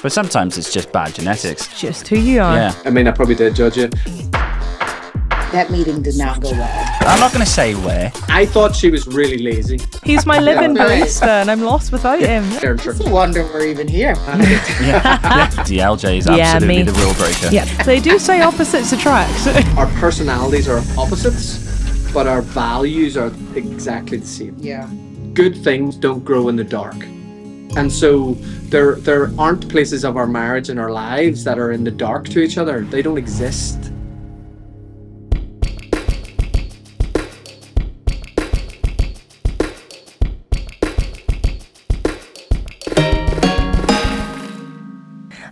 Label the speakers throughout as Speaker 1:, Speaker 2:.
Speaker 1: But sometimes it's just bad genetics.
Speaker 2: Just who you are.
Speaker 1: Yeah.
Speaker 3: I mean, I probably did judge you.
Speaker 4: That meeting did not go well.
Speaker 1: I'm not going to say where.
Speaker 3: I thought she was really lazy.
Speaker 2: He's my living
Speaker 4: Right.
Speaker 2: barista and I'm lost without him.
Speaker 3: Sure, sure.
Speaker 4: It's a wonder we're even here.
Speaker 1: DLJ is
Speaker 2: Yeah,
Speaker 1: absolutely
Speaker 2: me.
Speaker 1: the rule breaker.
Speaker 2: Yeah, they do say opposites attract.
Speaker 3: Our personalities are opposites, but our values are exactly the same.
Speaker 4: Yeah.
Speaker 3: Good things don't grow in the dark. And so there aren't places of our marriage and our lives that are in the dark to each other. They don't exist.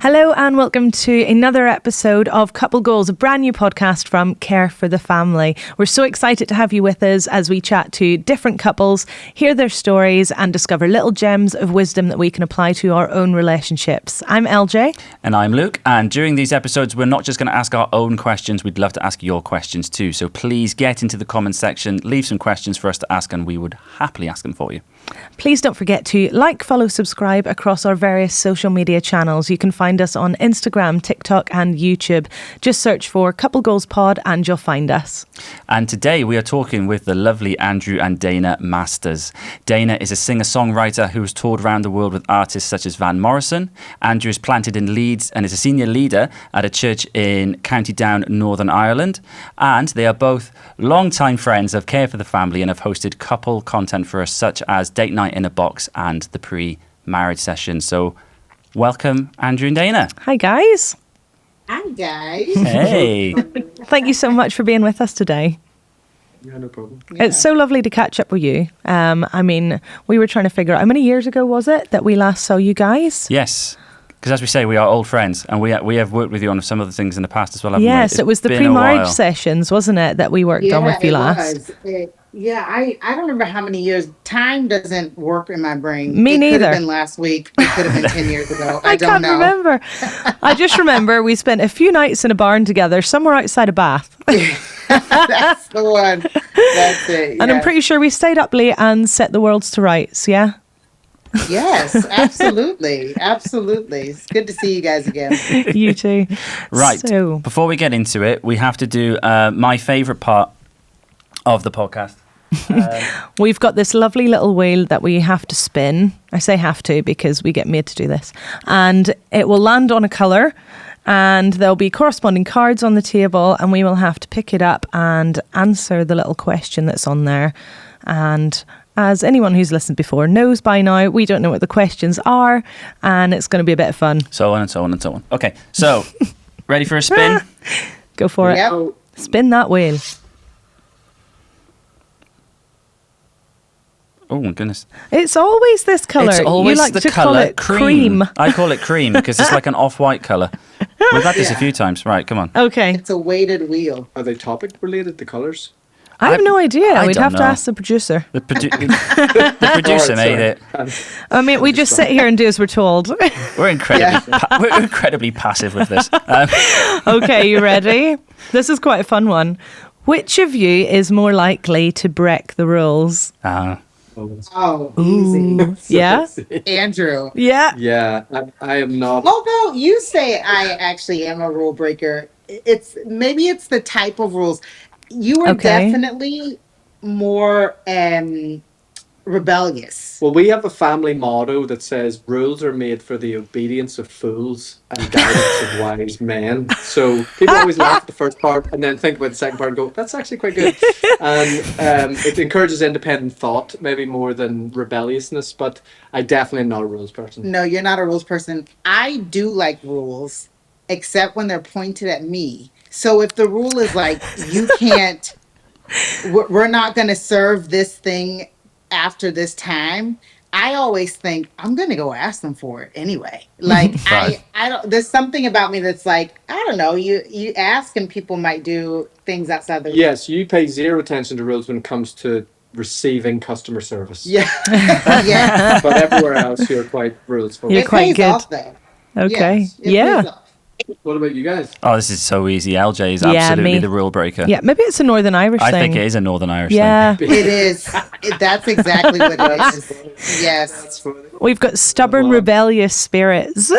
Speaker 2: Hello and welcome to another episode of Couple Goals, a brand new podcast from Care for the Family. We're so excited to have you with us as we chat to different couples, hear their stories and discover little gems of wisdom that we can apply to our own relationships. I'm LJ.
Speaker 1: And I'm Luke. And during these episodes, we're not just going to ask our own questions. We'd love to ask your questions too. So please get into the comments section, leave some questions for us to ask, and we would happily ask them for you.
Speaker 2: Please don't forget to like, follow, subscribe across our various social media channels. You can find us on Instagram, TikTok and YouTube. Just search for Couple Goals Pod and you'll find us.
Speaker 1: And today we are talking with the lovely Andrew and Dana Masters. Dana is a singer-songwriter who has toured around the world with artists such as Van Morrison. Andrew is planted in Leeds and is a senior leader at a church in County Down, Northern Ireland. And they are both long-time friends of Care for the Family and have hosted couple content for us such as Date Night in a Box and the pre-marriage session. So welcome, Andrew and Dana.
Speaker 2: Hi guys.
Speaker 4: Hi, guys.
Speaker 1: Hey.
Speaker 2: Thank you so much for being with us today.
Speaker 3: Yeah, no problem.
Speaker 4: Yeah.
Speaker 2: It's so lovely to catch up with you. I mean, we were trying to figure out how many years ago was it that we last saw you guys?
Speaker 1: Yes. Because as we say, we are old friends and we have worked with you on some of the things in the past as well, haven't we?
Speaker 2: Yes,
Speaker 1: It's
Speaker 2: it was the
Speaker 1: been a
Speaker 2: pre-marriage
Speaker 1: while.
Speaker 2: sessions, wasn't it, that we worked on with you
Speaker 4: it
Speaker 2: last?
Speaker 4: was. I don't remember how many years. Time doesn't work in my brain.
Speaker 2: Me
Speaker 4: It
Speaker 2: neither.
Speaker 4: could have been last week. It could have been 10 years ago. I don't
Speaker 2: can't
Speaker 4: know.
Speaker 2: remember. I just remember we spent a few nights in a barn together, somewhere outside of Bath.
Speaker 4: That's the one. That's it.
Speaker 2: And I'm
Speaker 4: yes.
Speaker 2: pretty sure we stayed up late and set the worlds to rights, yeah?
Speaker 4: Yes, absolutely. Absolutely. It's good to see you guys again.
Speaker 2: You too.
Speaker 1: Right.
Speaker 2: So,
Speaker 1: Before we get into it, we have to do my favourite part of the podcast.
Speaker 2: we've got this lovely little wheel that we have to spin. I say have to because we get made to do this. And it will land on a colour and there'll be corresponding cards on the table and we will have to pick it up and answer the little question that's on there. And as anyone who's listened before knows by now, we don't know what the questions are and it's going to be a bit of fun.
Speaker 1: So on and so on and so on. Okay, so ready for a spin?
Speaker 2: Go for it.
Speaker 4: Yep.
Speaker 2: Spin that wheel.
Speaker 1: Oh my goodness.
Speaker 2: It's always this colour.
Speaker 1: It's always
Speaker 2: you like
Speaker 1: the
Speaker 2: to
Speaker 1: colour
Speaker 2: call it cream.
Speaker 1: I call it cream because it's like an off-white colour. We've had this a few times. Right, come on.
Speaker 2: Okay.
Speaker 4: It's a weighted wheel.
Speaker 3: Are they topic related, the colours?
Speaker 2: I have no idea.
Speaker 1: I
Speaker 2: We'd
Speaker 1: don't
Speaker 2: have to
Speaker 1: know.
Speaker 2: ask the producer.
Speaker 1: The producer made it.
Speaker 2: I mean, we just sit here and do as we're told.
Speaker 1: We're incredibly passive with this.
Speaker 2: Okay, you ready? This is quite a fun one. Which of you is more likely to break the rules?
Speaker 4: Oh, easy.
Speaker 2: Yeah?
Speaker 4: Andrew.
Speaker 2: Yeah.
Speaker 3: Yeah, I am not.
Speaker 4: Although you say I actually am a rule breaker, it's the type of rules. You are
Speaker 2: Okay.
Speaker 4: definitely more rebellious.
Speaker 3: Well, we have a family motto that says rules are made for the obedience of fools and guidance of wise men. So people always laugh at the first part and then think about the second part and go, that's actually quite good. And it encourages independent thought, maybe more than rebelliousness, but I definitely am not a rules person.
Speaker 4: No, you're not a rules person. I do like rules, except when they're pointed at me. So if the rule is like, you can't, we're not going to serve this thing after this time, I always think I'm going to go ask them for it anyway. Like
Speaker 1: Right.
Speaker 4: I don't, there's something about me that's like, I don't know, you ask and people might do things outside the
Speaker 3: Yes, you pay zero attention to rules when it comes to receiving customer service.
Speaker 4: Yeah. Yeah.
Speaker 3: But everywhere else, you're quite rules focused.
Speaker 2: You're
Speaker 4: It
Speaker 2: quite
Speaker 4: pays
Speaker 2: good.
Speaker 4: off though.
Speaker 2: Okay.
Speaker 4: Yes, it
Speaker 2: Yeah.
Speaker 4: pays off.
Speaker 3: What about you guys?
Speaker 1: Oh, this is so easy. LJ is
Speaker 2: Yeah,
Speaker 1: absolutely
Speaker 2: me.
Speaker 1: the rule breaker.
Speaker 2: Yeah, maybe it's a Northern Irish
Speaker 1: I
Speaker 2: thing.
Speaker 1: think it is a Northern Irish
Speaker 2: Yeah.
Speaker 1: thing.
Speaker 4: It is. That's exactly what it is. Yes,
Speaker 2: We've got stubborn,
Speaker 3: Well.
Speaker 2: rebellious spirits.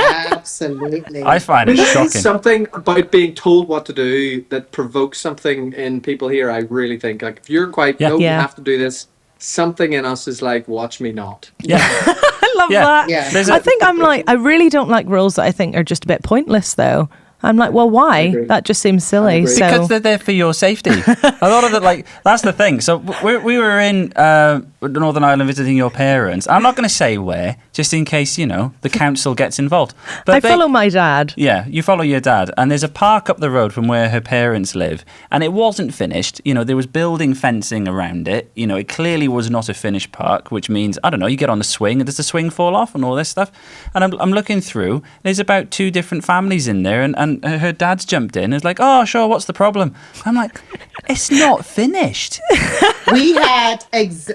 Speaker 4: absolutely.
Speaker 1: I find it
Speaker 3: There is
Speaker 1: shocking.
Speaker 3: something about being told what to do that provokes something in people here. I really think, like, if you're quite,
Speaker 1: Yeah.
Speaker 3: no, you
Speaker 2: Yeah.
Speaker 3: have to do this. Something in us is like, watch me not.
Speaker 1: Yeah.
Speaker 2: I love
Speaker 1: Yeah.
Speaker 2: that.
Speaker 4: Yeah.
Speaker 1: There's
Speaker 2: I
Speaker 1: a-
Speaker 2: think I'm like, I really don't like rules that I think are just a bit pointless, though. I'm like, well, why?
Speaker 3: agree.
Speaker 2: That just seems silly.
Speaker 3: agree.
Speaker 2: So
Speaker 1: Because they're there for your safety. A lot of it, like, that's the thing. So we were in Northern Ireland visiting your parents. I'm not going to say where, just in case, you know, the council gets involved. But
Speaker 2: I follow my dad.
Speaker 1: Yeah, you follow your dad. And there's a park up the road from where her parents live. And it wasn't finished. You know, there was building fencing around it. You know, it clearly was not a finished park, which means, I don't know, you get on the swing and does the swing fall off and all this stuff. And I'm looking through. There's about 2 different families in there. And her dad's jumped in and is like, oh, sure, what's the problem? I'm like, it's not finished.
Speaker 4: We had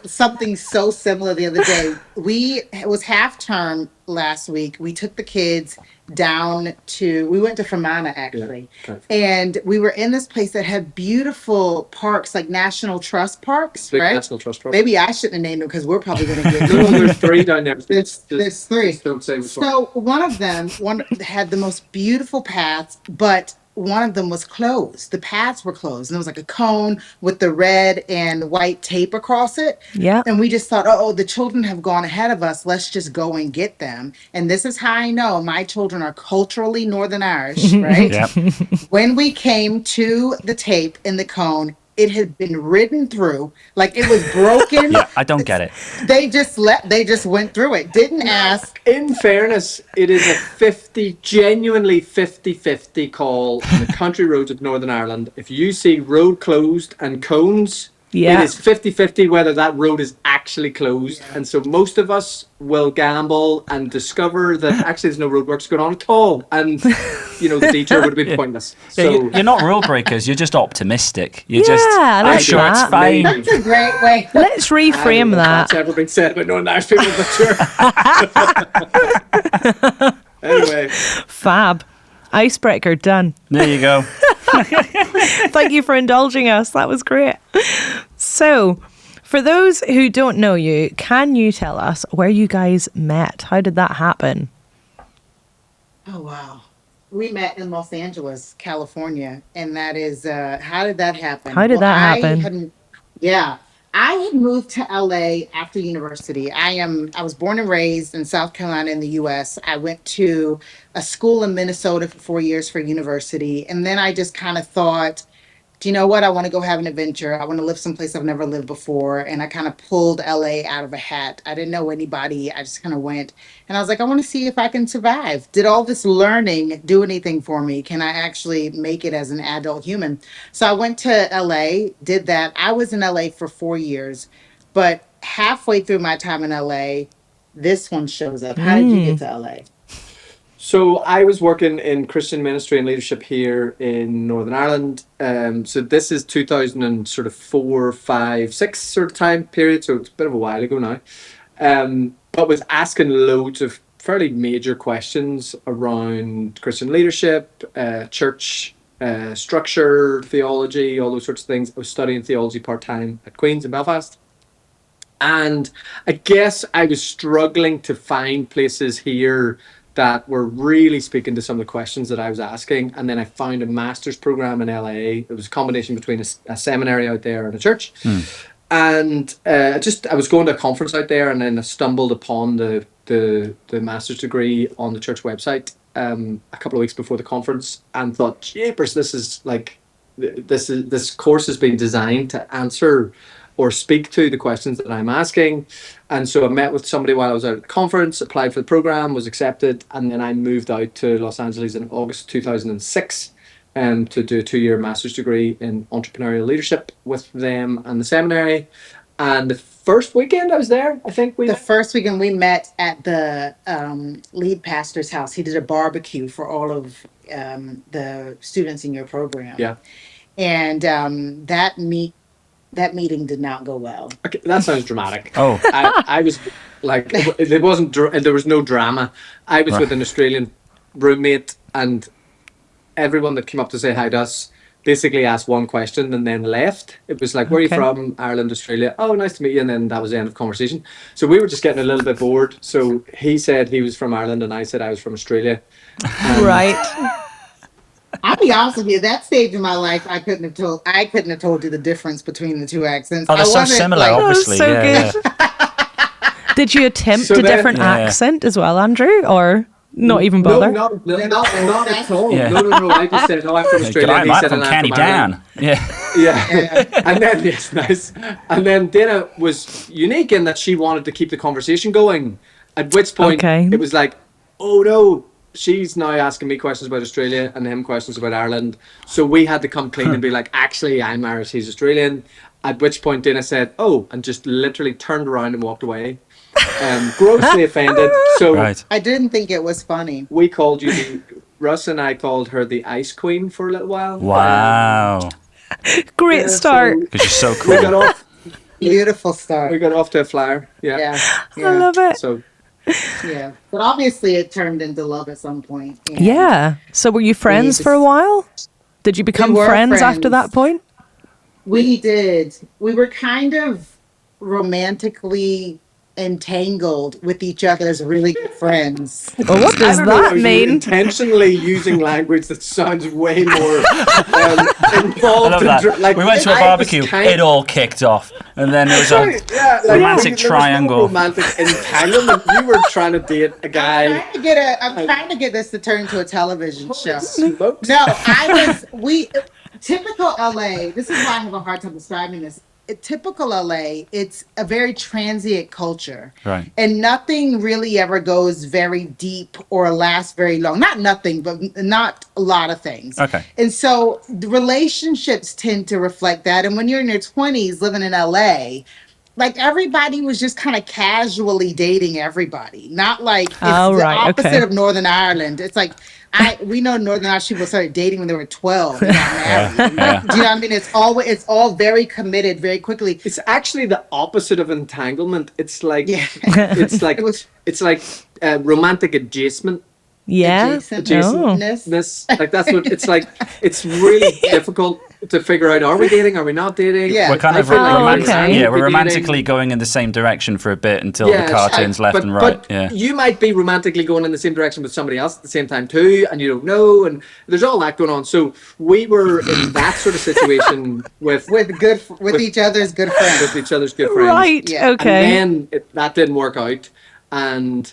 Speaker 4: something so similar the other day. It was half term last week. We took the kids we went to Fermanagh actually.
Speaker 3: Yeah, okay.
Speaker 4: And we were in this place that had beautiful parks, like National Trust parks,
Speaker 3: Big
Speaker 4: right?
Speaker 3: National Trust Park.
Speaker 4: Maybe I shouldn't have named them because we're probably going to get
Speaker 3: No, there's 3 down there.
Speaker 4: There's 3.
Speaker 3: Just don't say which one.
Speaker 4: So one of them had the most beautiful paths, but one of them was closed. The paths were closed, and there was like a cone with the red and white tape across it.
Speaker 2: Yeah.
Speaker 4: And we just thought, oh, the children have gone ahead of us. Let's just go and get them. And this is how I know my children are culturally Northern Irish, right?
Speaker 1: Yeah.
Speaker 4: When we came to the tape in the cone, it had been ridden through, like it was broken.
Speaker 1: Yeah, I don't get it.
Speaker 4: They just went through it. Didn't ask.
Speaker 3: In fairness, it is a genuinely 50-50 call on the country roads of Northern Ireland. If you see road closed and cones,
Speaker 2: Yeah.
Speaker 3: it is 50-50 whether that road is actually closed. And so most of us will gamble and discover that actually there's no roadworks going on at all. And, you know, the detour would have been pointless.
Speaker 1: Yeah,
Speaker 3: So
Speaker 1: you're not rule breakers, you're just optimistic. You're
Speaker 2: Yeah,
Speaker 1: just,
Speaker 2: I
Speaker 1: I'm
Speaker 2: like
Speaker 1: sure
Speaker 2: that.
Speaker 1: it's fine.
Speaker 3: Maybe.
Speaker 4: That's a great way.
Speaker 2: Let's
Speaker 3: I don't
Speaker 2: reframe
Speaker 3: know if
Speaker 2: that.
Speaker 3: that's ever been said about Northern Irish people, but sure. Anyway,
Speaker 2: Fab. Icebreaker done.
Speaker 1: There you go.
Speaker 2: Thank you for indulging us. That was great. So, for those who don't know you, can you tell us where you guys met? How did that happen?
Speaker 4: Oh, wow. We met in Los Angeles, California. And that is, how did that happen?
Speaker 2: How did that happen?
Speaker 4: I had moved to LA after university. I was born and raised in South Carolina in the US. I went to a school in Minnesota for 4 years for university. And then I just kind of thought, do you know what? I want to go have an adventure. I want to live someplace I've never lived before. And I kind of pulled LA out of a hat. I didn't know anybody. I just kind of went. And I was like, I want to see if I can survive. Did all this learning do anything for me? Can I actually make it as an adult human? So I went to LA, did that. I was in LA for 4 years. But halfway through my time in LA, this one shows up. How did you get to LA?
Speaker 3: so I was working in Christian ministry and leadership here in Northern Ireland. So this is 2004, 5, 6 sort of time period. So it's a bit of a while ago now. But was asking loads of fairly major questions around Christian leadership, church structure, theology, all those sorts of things. I was studying theology part-time at Queen's in Belfast. And I guess I was struggling to find places here that were really speaking to some of the questions that I was asking. And then I found a master's program in LA. It was a combination between a seminary out there and a church. And I was going to a conference out there, and then I stumbled upon the master's degree on the church website a couple of weeks before the conference, and thought, jeepers, this course has been designed to answer or speak to the questions that I'm asking. And so I met with somebody while I was out at the conference, applied for the program, was accepted, and then I moved out to Los Angeles in August 2006 to do a 2-year master's degree in entrepreneurial leadership with them and the seminary. And the first weekend I was there, I think
Speaker 4: The first weekend we met at the lead pastor's house. He did a barbecue for all of the students in your program.
Speaker 3: Yeah.
Speaker 4: And that meeting did not go well.
Speaker 3: Okay, that sounds dramatic.
Speaker 1: Oh.
Speaker 3: I was like, there was no drama. I was
Speaker 1: Right.
Speaker 3: with an Australian roommate, and everyone that came up to say hi to us basically asked one question and then left. It was like, where are you
Speaker 2: Okay.
Speaker 3: from? Ireland, Australia. Oh, nice to meet you. And then that was the end of conversation. So we were just getting a little bit bored. So he said he was from Ireland and I said I was from Australia.
Speaker 2: Right.
Speaker 4: I'll be honest with you. That stage in my life, I couldn't have told you the difference between the two accents.
Speaker 1: Oh, they're
Speaker 4: I
Speaker 1: so
Speaker 4: wasn't,
Speaker 1: similar,
Speaker 4: like,
Speaker 1: obviously.
Speaker 2: so
Speaker 1: yeah,
Speaker 2: good.
Speaker 1: yeah.
Speaker 2: Did you attempt
Speaker 3: So
Speaker 2: a
Speaker 3: then-
Speaker 2: different
Speaker 1: Yeah.
Speaker 2: accent as well, Andrew, or not even
Speaker 3: No,
Speaker 2: bother?
Speaker 3: not at all.
Speaker 1: Yeah.
Speaker 3: No. I just said, no, I'm from
Speaker 1: Good
Speaker 3: Australia.
Speaker 1: eye,
Speaker 3: And he
Speaker 1: mate,
Speaker 3: said,
Speaker 1: from
Speaker 3: and I'm
Speaker 1: Canny
Speaker 3: from Ireland.
Speaker 1: Down. Yeah.
Speaker 3: Yeah. And then, yes, nice. And then Dana was unique in that she wanted to keep the conversation going. At which point,
Speaker 2: Okay.
Speaker 3: it was like, oh no, she's now asking me questions about Australia and him questions about Ireland. So we had to come clean and be like, actually, I'm Irish, he's Australian. At which point, Dana said, oh, and just literally turned around and walked away. Grossly offended. So
Speaker 1: Right.
Speaker 4: I didn't think it was funny.
Speaker 3: we called you, Russ and I called her the Ice Queen for a little while.
Speaker 1: Wow.
Speaker 2: Great
Speaker 3: Yeah,
Speaker 2: start.
Speaker 3: so
Speaker 1: Because you're so
Speaker 3: we got
Speaker 1: cool.
Speaker 3: off.
Speaker 4: Beautiful start.
Speaker 3: We got off to a flyer.
Speaker 4: Yeah.
Speaker 2: I love it.
Speaker 3: So
Speaker 4: Yeah. But obviously it turned into love at some point. and
Speaker 2: Yeah. So were you friends
Speaker 4: just-
Speaker 2: for a while? Did you become
Speaker 4: were
Speaker 2: friends after
Speaker 4: friends.
Speaker 2: that point?
Speaker 4: We did. We were kind of romantically entangled with each other as really good friends.
Speaker 2: Well, what
Speaker 3: I
Speaker 2: does
Speaker 3: don't know,
Speaker 2: that
Speaker 3: are you
Speaker 2: mean?
Speaker 3: intentionally using language that sounds way more involved.
Speaker 1: I love that.
Speaker 3: Like,
Speaker 1: We went to a
Speaker 3: I was
Speaker 1: barbecue.
Speaker 3: kind-
Speaker 1: It all kicked off. And then there was a...
Speaker 3: Yeah,
Speaker 1: romantic
Speaker 3: there was no
Speaker 1: triangle.
Speaker 3: romantic entanglement. You were trying to date a guy.
Speaker 4: I'm trying to get this to turn into a television show.
Speaker 3: Smokes.
Speaker 4: No, typical LA, this is why I have a hard time describing this. Typical LA, it's a very transient culture.
Speaker 1: Right.
Speaker 4: And nothing really ever goes very deep or lasts very long. Not nothing, but not a lot of things.
Speaker 1: Okay.
Speaker 4: And so the relationships tend to reflect that. And when you're in your 20s living in LA, like everybody was just kind of casually dating everybody. Not like it's
Speaker 2: Oh,
Speaker 4: the
Speaker 2: right,
Speaker 4: opposite
Speaker 2: okay.
Speaker 4: of Northern Ireland. It's like we know Northern Irish people started dating when they were 12 and got married.
Speaker 1: Yeah.
Speaker 4: Do you know what I mean? It's all very committed very quickly.
Speaker 3: It's actually the opposite of entanglement. It's like
Speaker 4: Yeah.
Speaker 3: it's like
Speaker 4: It was
Speaker 3: it's like romantic adjacent.
Speaker 2: Yeah.
Speaker 4: adjacentness.
Speaker 3: This like that's what it's like. It's really difficult to figure out. Are we dating? Are we not dating?
Speaker 4: Yeah.
Speaker 1: We're kind
Speaker 3: I
Speaker 1: of
Speaker 3: feel like
Speaker 2: romantic-
Speaker 3: we're
Speaker 2: okay.
Speaker 1: yeah, we're
Speaker 3: dating.
Speaker 1: romantically going in the same direction for a bit until
Speaker 3: Yeah,
Speaker 1: the car turns left
Speaker 3: but-
Speaker 1: and right.
Speaker 3: But
Speaker 1: Yeah.
Speaker 3: you might be romantically going in the same direction with somebody else at the same time too, and you don't know, and there's all that going on. So we were in that sort of situation with
Speaker 4: with each other's good friends.
Speaker 3: with each other's good friends.
Speaker 2: Right.
Speaker 4: Yeah.
Speaker 2: Okay.
Speaker 3: And then that didn't work out, and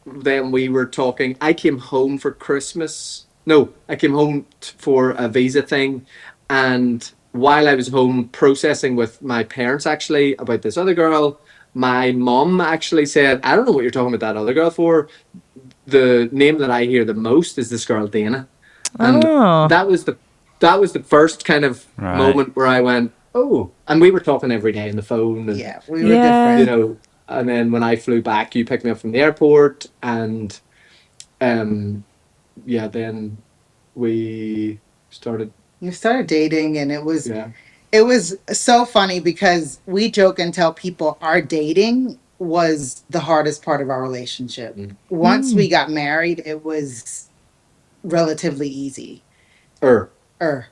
Speaker 3: then we were talking. I came home for Christmas. No, I came home for a visa thing, and while I was home processing with my parents actually about this other girl, my mom actually said, "I don't know what you're talking about that other girl for. The name that I hear the most is this girl Dana," and
Speaker 2: Oh.
Speaker 3: that was the first kind of
Speaker 1: Right.
Speaker 3: moment where I went, "Oh," and we were talking every day on the phone, and
Speaker 4: Yeah, we were
Speaker 2: Yeah.
Speaker 3: you
Speaker 4: different.
Speaker 3: know, and then when I flew back, you picked me up from the airport, and yeah, then we started.
Speaker 4: We started dating, and it was
Speaker 3: Yeah,
Speaker 4: so funny because we joke and tell people our dating was the hardest part of our relationship. Once we got married, it was relatively easy.
Speaker 3: er.
Speaker 4: Er.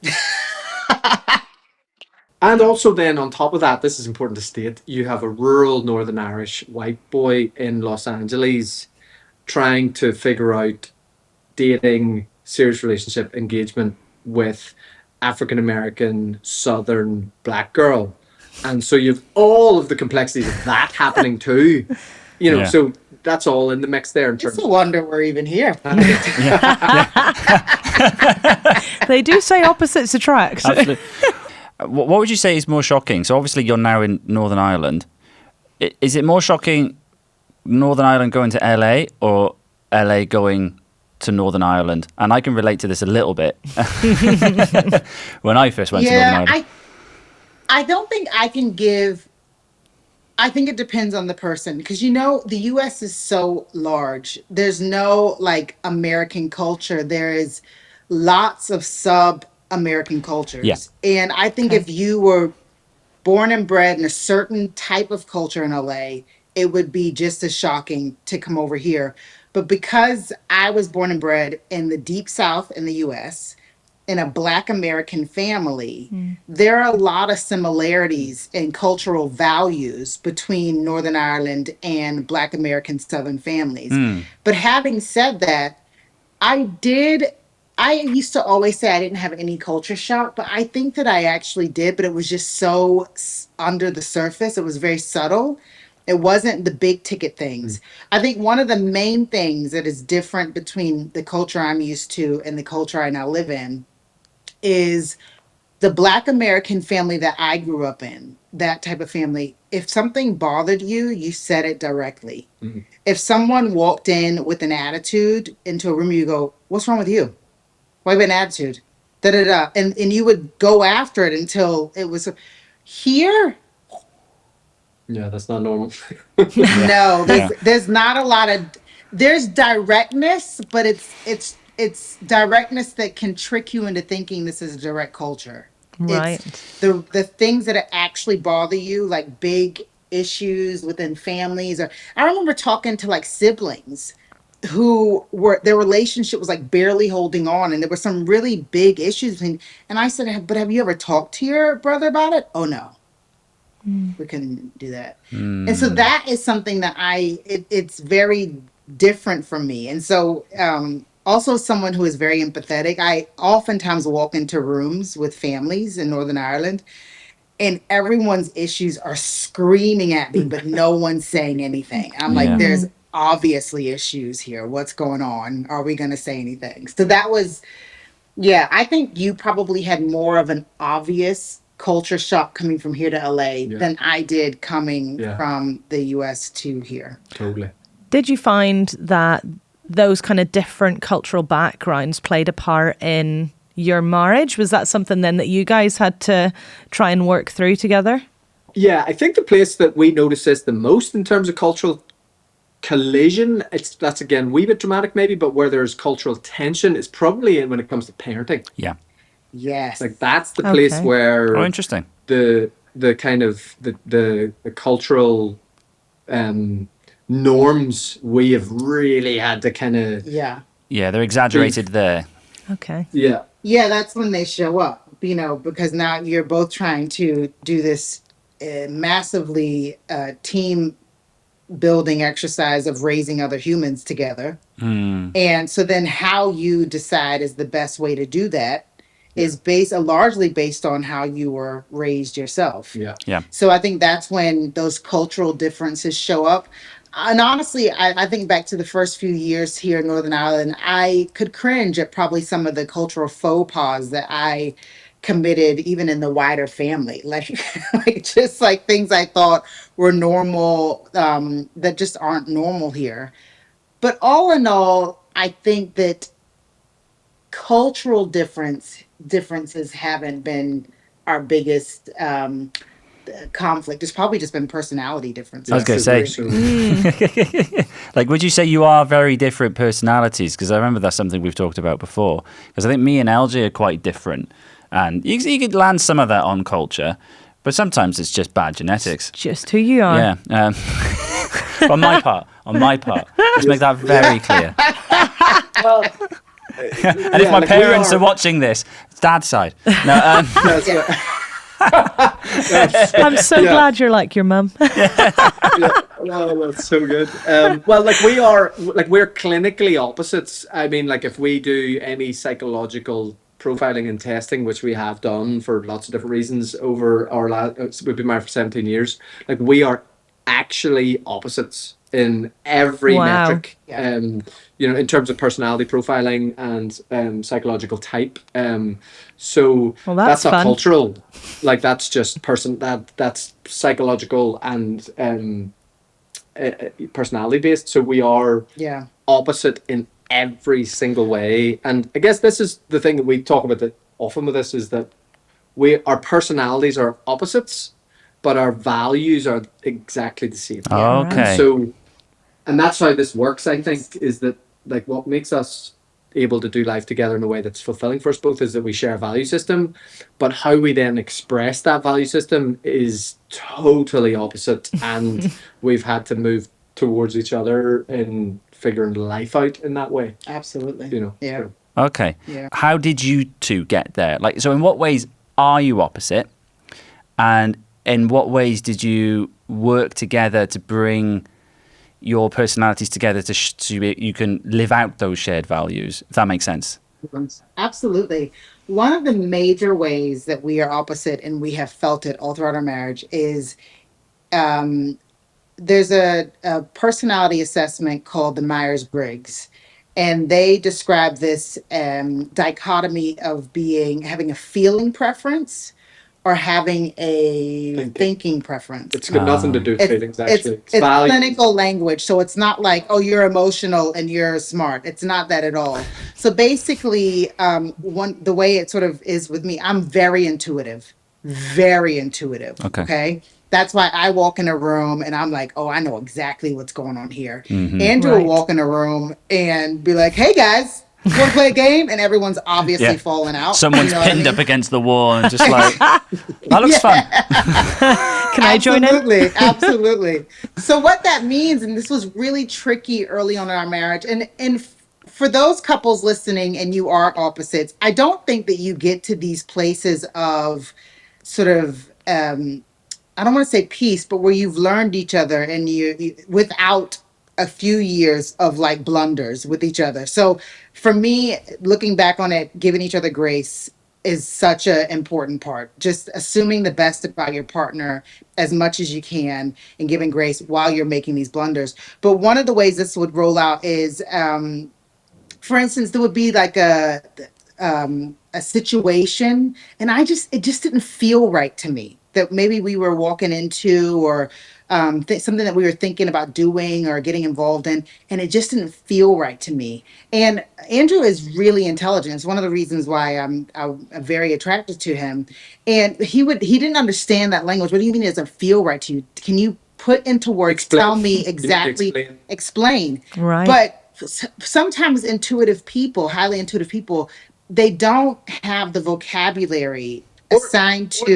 Speaker 3: And also, then on top of that, this is important to state: you have a rural Northern Irish white boy in Los Angeles trying to figure out dating, serious relationship, engagement with African American Southern black girl, and so you've all of the complexities of that happening too. You know,
Speaker 1: Yeah.
Speaker 3: so that's all in the mix there in
Speaker 4: It's
Speaker 3: terms.
Speaker 4: a wonder we're even here.
Speaker 2: They do say opposites attract.
Speaker 1: Absolutely. What would you say is more shocking? So obviously you're now in Northern Ireland. Is it more shocking Northern Ireland going to LA or LA going to Northern Ireland? And I can relate to this a little bit. When I first went to Northern
Speaker 4: Yeah,
Speaker 1: Ireland.
Speaker 4: I don't think I can give. I think it depends on the person because the U.S. is so large. There's no like American culture. There is lots of sub-American cultures.
Speaker 1: Yeah.
Speaker 4: And I think if you were born and bred in a certain type of culture in LA, it would be just as shocking to come over here. But because I was born and bred in the deep South in the US, in a Black American family, there are a lot of similarities in cultural values between Northern Ireland and Black American Southern families. But having said that, I did. I used to always say I didn't have any culture shock, but I think that I actually did, but it was just so under the surface. It was very subtle. It wasn't the big ticket things. I think one of the main things that is different between the culture I'm used to and the culture I now live in is the Black American family that I grew up in, that type of family. If something bothered you, you said it directly. If someone walked in with an attitude into a room, you go, "What's wrong with you? Why you have an attitude?" Da da da. And you would go after it until it was here.
Speaker 3: Yeah, that's not normal.
Speaker 4: No,
Speaker 1: Yeah.
Speaker 4: there's not a lot of there's directness, but it's directness that can trick you into thinking this is a direct culture.
Speaker 2: Right.
Speaker 4: It's the things that actually bother you, like big issues within families. Or I remember talking to like siblings who were their relationship was like barely holding on, and there were some really big issues between. And I said, "But have you ever talked to your brother about it?" "Oh no, we couldn't do that." And so that is something that it's very different from me. And so also someone who is very empathetic. I oftentimes walk into rooms with families in Northern Ireland, and everyone's issues are screaming at me, but no one's saying anything. I'm
Speaker 1: Yeah.
Speaker 4: like, there's obviously issues here. What's going on? Are we going to say anything? So that was, yeah, I think you probably had more of an obvious culture shock coming from here to LA than I did coming from the US to here.
Speaker 3: Totally.
Speaker 2: Did you find that those kind of different cultural backgrounds played a part in your marriage? Was that something then that you guys had to try and work through together?
Speaker 3: Yeah, I think the place that we notice this the most in terms of cultural collision, that's again a wee bit dramatic maybe, but where there's cultural tension is probably when it comes to parenting.
Speaker 1: Yeah.
Speaker 4: Yes.
Speaker 3: Like that's the place
Speaker 2: Okay.
Speaker 3: where
Speaker 1: Oh, interesting.
Speaker 3: the kind of the cultural norms we have really had to kind of
Speaker 4: Yeah.
Speaker 1: Yeah, they're exaggerated there.
Speaker 2: Okay.
Speaker 3: yeah
Speaker 4: That's when they show up, because now you're both trying to do this massively team building exercise of raising other humans together. And so then how you decide is the best way to do that is largely based on how you were raised yourself.
Speaker 1: Yeah.
Speaker 4: So I think that's when those cultural differences show up. And honestly, I think back to the first few years here in Northern Ireland, I could cringe at probably some of the cultural faux pas that I committed, even in the wider family. Like, just like things I thought were normal that just aren't normal here. But all in all, I think that cultural differences haven't been our biggest conflict. It's probably just been personality differences.
Speaker 1: I was going to say, like, would you say you are very different personalities? Because I remember that's something we've talked about before. Because I think me and LJ are quite different. And you could land some of that on culture, but sometimes it's just bad genetics.
Speaker 2: Just who you are.
Speaker 1: Yeah. On my part. Let's make that very clear.
Speaker 3: well
Speaker 1: And if my parents are watching this, it's Dad's side. No,
Speaker 3: that's right.
Speaker 2: I'm so glad you're like your mum.
Speaker 3: Oh, that's so good. Well, we're clinically opposites. I mean, like if we do any psychological profiling and testing, which we have done for lots of different reasons over our we've been married for 17 years. Like we are actually opposites in every metric. In terms of personality profiling and psychological type. So that's not
Speaker 2: fun.
Speaker 3: cultural. Like that's just that's psychological and personality based. So we are opposite in every single way. And I guess this is the thing that we talk about that often with this is that our personalities are opposites, but our values are exactly the same.
Speaker 1: okay.
Speaker 3: And that's how this works, I think, is that like what makes us able to do life together in a way that's fulfilling for us both is that we share a value system, but how we then express that value system is totally opposite. And we've had to move towards each other in figuring life out in that way.
Speaker 4: Absolutely.
Speaker 3: You know.
Speaker 4: Yeah.
Speaker 3: So,
Speaker 1: Okay.
Speaker 4: Yeah.
Speaker 1: How did you two get there? Like, so in what ways are you opposite? And in what ways did you work together to bring your personalities together you can live out those shared values, if that makes sense?
Speaker 4: Absolutely. One of the major ways that we are opposite, and we have felt it all throughout our marriage, is um, there's a personality assessment called the Myers-Briggs, and they describe this dichotomy of having a feeling preference or having a thinking preference.
Speaker 3: it's got nothing to do with feelings,
Speaker 4: It's
Speaker 3: actually.
Speaker 4: it's
Speaker 3: value.
Speaker 4: clinical language, so it's not like, oh, you're emotional and you're smart. It's not that at all. So basically, the way it sort of is with me, I'm very intuitive, very intuitive.
Speaker 1: Okay.
Speaker 4: Okay. That's why I walk in a room and I'm like, oh, I know exactly what's going on here. Andrew will
Speaker 2: Right.
Speaker 4: walk in a room and be like, hey guys, want to play a game? And everyone's obviously
Speaker 1: Yeah.
Speaker 4: falling out.
Speaker 1: Someone's
Speaker 4: You know what I
Speaker 1: pinned
Speaker 4: mean?
Speaker 1: up against the wall and just like, that looks fun.
Speaker 2: Can I join in?
Speaker 4: Absolutely, absolutely. So what that means, and this was really tricky early on in our marriage, and for those couples listening, and you are opposites, I don't think that you get to these places of sort of I don't want to say peace, but where you've learned each other and you without a few years of like blunders with each other. So for me, looking back on it, giving each other grace is such an important part. Just assuming the best about your partner as much as you can and giving grace while you're making these blunders. But one of the ways this would roll out is, for instance, there would be like a situation, and it just didn't feel right to me that maybe we were walking into, or something that we were thinking about doing or getting involved in, and it just didn't feel right to me. And Andrew is really intelligent. It's one of the reasons why I'm very attracted to him. And he didn't understand that language. What do you mean it doesn't feel right to you? Can you put into words?
Speaker 3: Explain.
Speaker 4: Tell me
Speaker 3: You need to
Speaker 4: exactly. Explain.
Speaker 2: Right.
Speaker 4: But sometimes highly intuitive people, they don't have the vocabulary assigned to
Speaker 3: or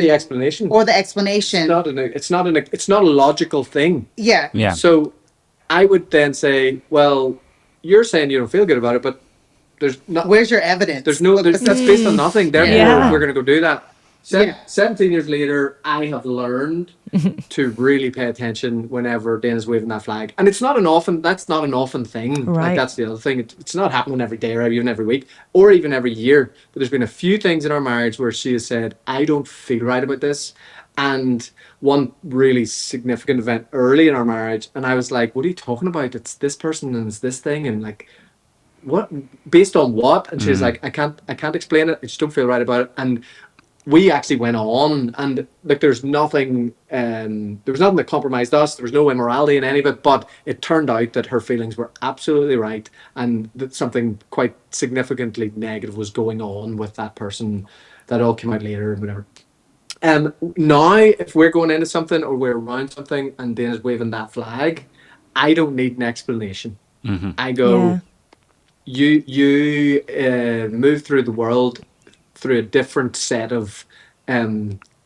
Speaker 3: the explanation. It's not a logical thing.
Speaker 4: Yeah.
Speaker 1: Yeah.
Speaker 3: So I would then say, well, you're saying you don't feel good about it, but there's not.
Speaker 4: Where's your evidence?
Speaker 3: That's based on nothing. Therefore,
Speaker 2: Yeah.
Speaker 3: we're going to go do that.
Speaker 4: Yeah.
Speaker 3: 17 years later, I have learned to really pay attention whenever Dana's waving that flag. And that's not an often thing.
Speaker 2: Right.
Speaker 3: Like, that's the other thing. It's not happening every day or even every week or even every year. But there's been a few things in our marriage where she has said, I don't feel right about this. And one really significant event early in our marriage, and I was like, what are you talking about? It's this person and it's this thing. And like, what? Based on what? And she was like, I can't explain it. I just don't feel right about it. And we actually went on, and like there was nothing that compromised us. There was no immorality in any of it, but it turned out that her feelings were absolutely right, and that something quite significantly negative was going on with that person. That all came out later, whatever. Now, if we're going into something or we're around something and Dana's waving that flag, I don't need an explanation. I go, you move through the world through a different set of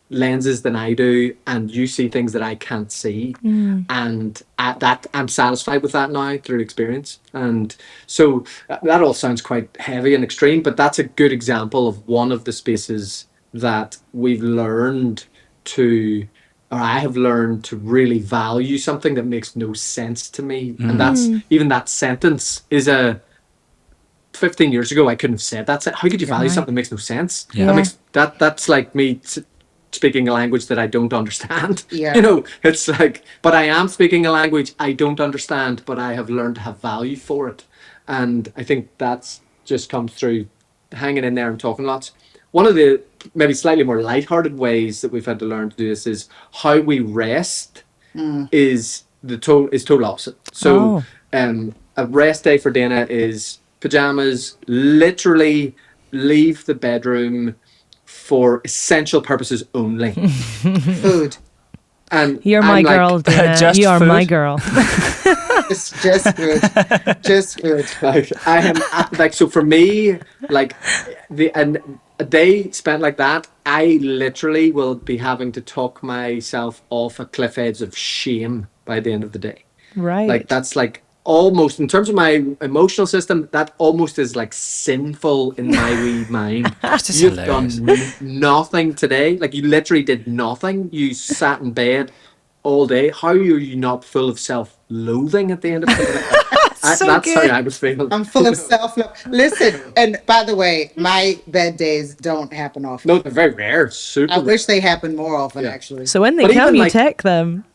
Speaker 3: lenses than I do, and you see things that I can't see, and I'm satisfied with that now through experience. And so that all sounds quite heavy and extreme, but that's a good example of one of the spaces that we've learned to, or I have learned to really value something that makes no sense to me. And that's even that sentence is 15 years ago, I couldn't have said that. How could you value something that makes no sense?
Speaker 2: Yeah.
Speaker 3: That's like me speaking a language that I don't understand.
Speaker 4: Yeah.
Speaker 3: You know, it's like, but I am speaking a language I don't understand, but I have learned to have value for it. And I think that's just comes through hanging in there and talking lots. One of the maybe slightly more lighthearted ways that we've had to learn to do this is how we rest is total opposite. So a rest day for Dana is pajamas, literally leave the bedroom for essential purposes only.
Speaker 4: Food.
Speaker 3: And
Speaker 2: You're my girl, Dana.
Speaker 1: Just
Speaker 2: You are
Speaker 1: food?
Speaker 2: my girl.
Speaker 4: Just food. Just food.
Speaker 3: like I am like, so for me, like a day spent like that, I literally will be having to talk myself off a cliff edge of shame by the end of the day.
Speaker 2: Right.
Speaker 3: Like that's like almost, in terms of my emotional system, that almost is like sinful in my wee mind.
Speaker 1: That's just
Speaker 3: You've
Speaker 1: hilarious.
Speaker 3: done nothing today. Like, you literally did nothing. You sat in bed all day. How are you not full of self-loathing at the end of it?
Speaker 2: So
Speaker 3: That's
Speaker 2: good.
Speaker 3: how I was feeling.
Speaker 4: I'm full of self-love. Listen, and by the way, my bad days don't happen often.
Speaker 3: No, they're very rare. Super
Speaker 4: I
Speaker 3: rare.
Speaker 4: wish they happened more often,
Speaker 3: Yeah.
Speaker 4: actually.
Speaker 2: So when they
Speaker 3: But
Speaker 2: come,
Speaker 3: even,
Speaker 2: you
Speaker 3: like-
Speaker 2: take them.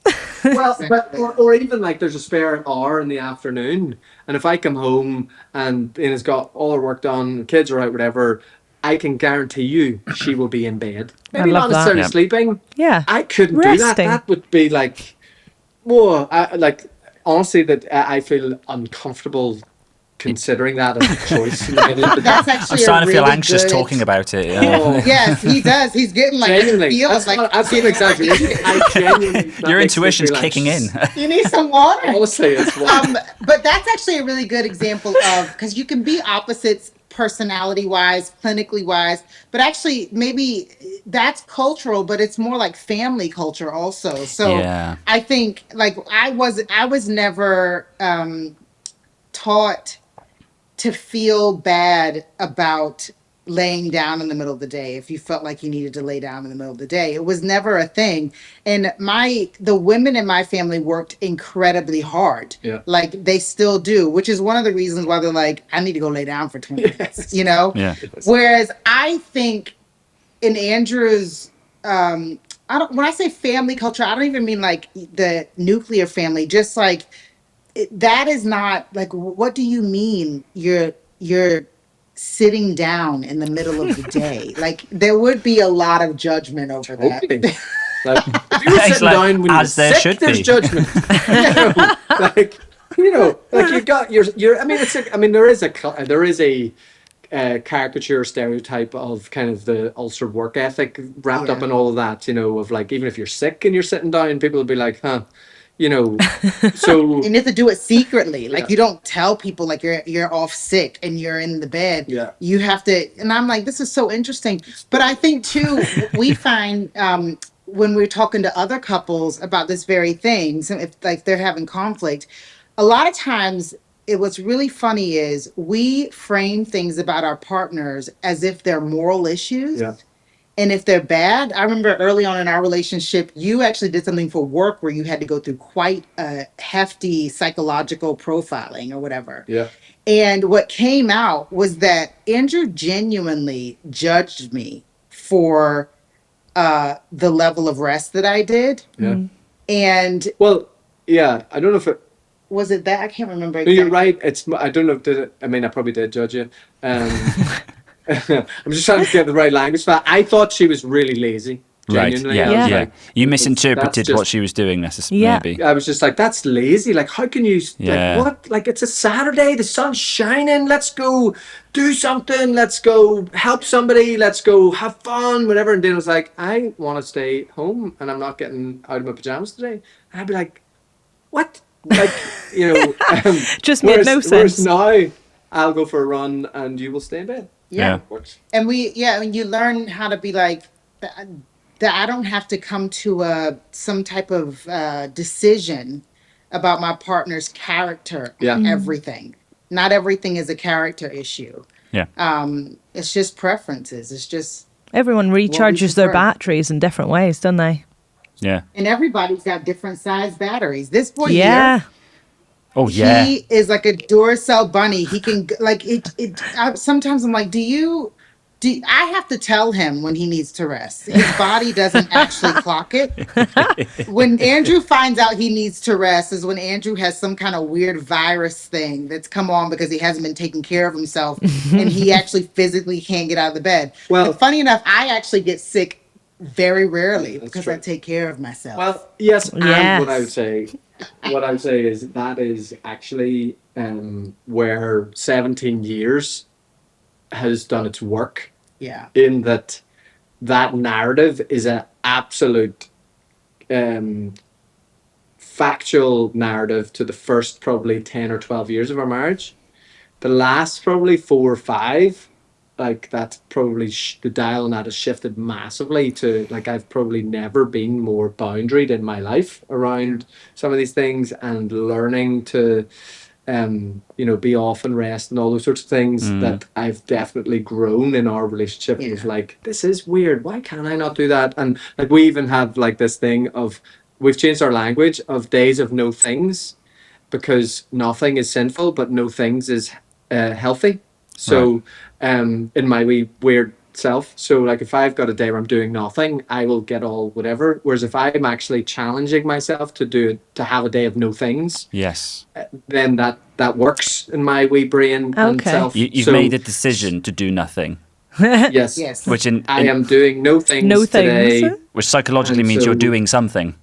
Speaker 3: Well, but or even like there's a spare hour in the afternoon, and if I come home and it's got all her work done, kids are out, whatever, I can guarantee you she will be in bed. Maybe
Speaker 2: love
Speaker 3: not necessarily
Speaker 1: that. Yeah.
Speaker 3: sleeping.
Speaker 2: Yeah.
Speaker 3: I couldn't do that.
Speaker 2: Resting.
Speaker 3: That would be like, whoa. Like, honestly, that I feel uncomfortable considering that as a choice.
Speaker 4: That's
Speaker 1: I'm
Speaker 4: actually
Speaker 1: starting to feel
Speaker 4: really
Speaker 1: anxious
Speaker 4: good-
Speaker 1: talking about it.
Speaker 3: Oh.
Speaker 4: Yes, he does. He's getting like
Speaker 3: Genuinely,
Speaker 4: he feels
Speaker 3: that's
Speaker 4: like
Speaker 3: not an exaggeration. I genuinely, that
Speaker 1: Your
Speaker 3: makes me
Speaker 1: intuition's
Speaker 3: feel
Speaker 1: kicking in.
Speaker 3: anxious.
Speaker 4: you need some water.
Speaker 3: Honestly, it's
Speaker 4: But that's actually a really good example of, because you can be opposites personality wise, clinically wise, but actually maybe that's cultural, but it's more like family culture also. So
Speaker 1: Yeah.
Speaker 4: I think like I was never taught to feel bad about laying down in the middle of the day if you felt like you needed to lay down in the middle of the day. It was never a thing. And the women in my family worked incredibly hard.
Speaker 3: Yeah.
Speaker 4: Like they still do, which is one of the reasons why they're like, I need to go lay down for 20 minutes, you know?
Speaker 1: Yeah.
Speaker 4: Whereas I think in Andrew's when I say family culture, I don't even mean like the nuclear family, just like that is not like, what do you mean you're sitting down in the middle of the day? Like there would be a lot of judgment over
Speaker 3: Totally.
Speaker 4: that.
Speaker 3: Like, if you were
Speaker 1: It's
Speaker 3: sitting
Speaker 1: like,
Speaker 3: down when
Speaker 1: as
Speaker 3: you're
Speaker 1: there
Speaker 3: sick,
Speaker 1: should
Speaker 3: there's
Speaker 1: be.
Speaker 3: judgment. Like you've got your. I mean, there is a caricature stereotype of kind of the Ulster work ethic wrapped up
Speaker 4: Yeah.
Speaker 3: in all of that. Of like, even if you're sick and you're sitting down, people will be like, huh, So
Speaker 4: And you have to do it secretly. Like
Speaker 3: Yeah.
Speaker 4: you don't tell people like you're off sick and you're in the bed.
Speaker 3: Yeah.
Speaker 4: You have to, and I'm like, this is so interesting. But I think too, we find when we're talking to other couples about this very thing, so if like they're having conflict, a lot of times what's really funny is we frame things about our partners as if they're moral issues.
Speaker 3: Yeah.
Speaker 4: And if they're bad, I remember early on in our relationship, you actually did something for work where you had to go through quite a hefty psychological profiling or whatever.
Speaker 3: Yeah.
Speaker 4: And what came out was that Andrew genuinely judged me for the level of rest that I did.
Speaker 3: Yeah.
Speaker 4: And
Speaker 3: Well, yeah. I don't know if it.
Speaker 4: was it that? I can't remember.
Speaker 3: No, you're right. I don't know if did it. I mean, I probably did judge you. I'm just trying to get the right language for that. I thought she was really lazy.
Speaker 1: Right.
Speaker 3: Genuinely.
Speaker 1: Yeah.
Speaker 3: I was
Speaker 1: Yeah.
Speaker 3: like,
Speaker 1: You
Speaker 3: that's
Speaker 1: misinterpreted
Speaker 3: just-
Speaker 1: what she was doing,
Speaker 2: Yeah.
Speaker 1: maybe.
Speaker 3: I was just like, that's lazy. Like, how can you?
Speaker 1: Yeah.
Speaker 3: Like, what? Like, it's a Saturday. The sun's shining. Let's go do something. Let's go help somebody. Let's go have fun. Whatever. And Dana was like, I want to stay home, and I'm not getting out of my pajamas today. And I'd be like, what? Like,
Speaker 2: Just made no
Speaker 3: Whereas
Speaker 2: sense.
Speaker 3: now, I'll go for a run, and you will stay in bed.
Speaker 1: Yeah.
Speaker 3: Works.
Speaker 4: And and you learn how to be like that. I don't have to come to some type of decision about my partner's character.
Speaker 3: Yeah.
Speaker 4: On everything. Not everything is a character issue.
Speaker 1: Yeah.
Speaker 4: It's just preferences. It's just,
Speaker 2: Everyone recharges their
Speaker 4: prefer.
Speaker 2: batteries in different ways, don't they?
Speaker 1: Yeah.
Speaker 4: and everybody's got different size batteries. This boy
Speaker 2: Yeah.
Speaker 4: here,
Speaker 1: Oh, yeah.
Speaker 4: he is like a Duracell bunny. He can like sometimes I'm like, I have to tell him when he needs to rest. His body doesn't actually clock it. When Andrew finds out he needs to rest is when Andrew has some kind of weird virus thing that's come on because he hasn't been taking care of himself and he actually physically can't get out of the bed.
Speaker 3: Well-
Speaker 4: But funny enough, I actually get sick very rarely
Speaker 3: That's
Speaker 4: because
Speaker 3: true.
Speaker 4: I take care of myself.
Speaker 3: Well, yes, and
Speaker 2: Yes.
Speaker 3: what I would say is that is actually where 17 years has done its work,
Speaker 4: yeah.
Speaker 3: in that narrative is an absolute factual narrative to the first probably 10 or 12 years of our marriage. The last probably 4 or 5, like that's probably the dial on that has shifted massively to like I've probably never been more boundaried in my life around some of these things and learning to be off and rest and all those sorts of things that I've definitely grown in our relationship. It was like, this is weird. Why can I not do that? And like, we even have like this thing of, we've changed our language of days of no things, because nothing is sinful, but no things is healthy. So, in my wee weird self, so like if I've got a day where I'm doing nothing, I will get all whatever. Whereas if I'm actually challenging myself to have a day of no things,
Speaker 1: Yes.
Speaker 3: then that works in my wee brain and
Speaker 2: Okay.
Speaker 3: self.
Speaker 1: You've
Speaker 3: So,
Speaker 1: made a decision to do nothing,
Speaker 3: yes,
Speaker 4: Yes.
Speaker 1: which
Speaker 3: I am doing no things
Speaker 2: No things.
Speaker 3: today.
Speaker 1: which psychologically
Speaker 3: And
Speaker 1: means you're
Speaker 3: so-
Speaker 1: doing something.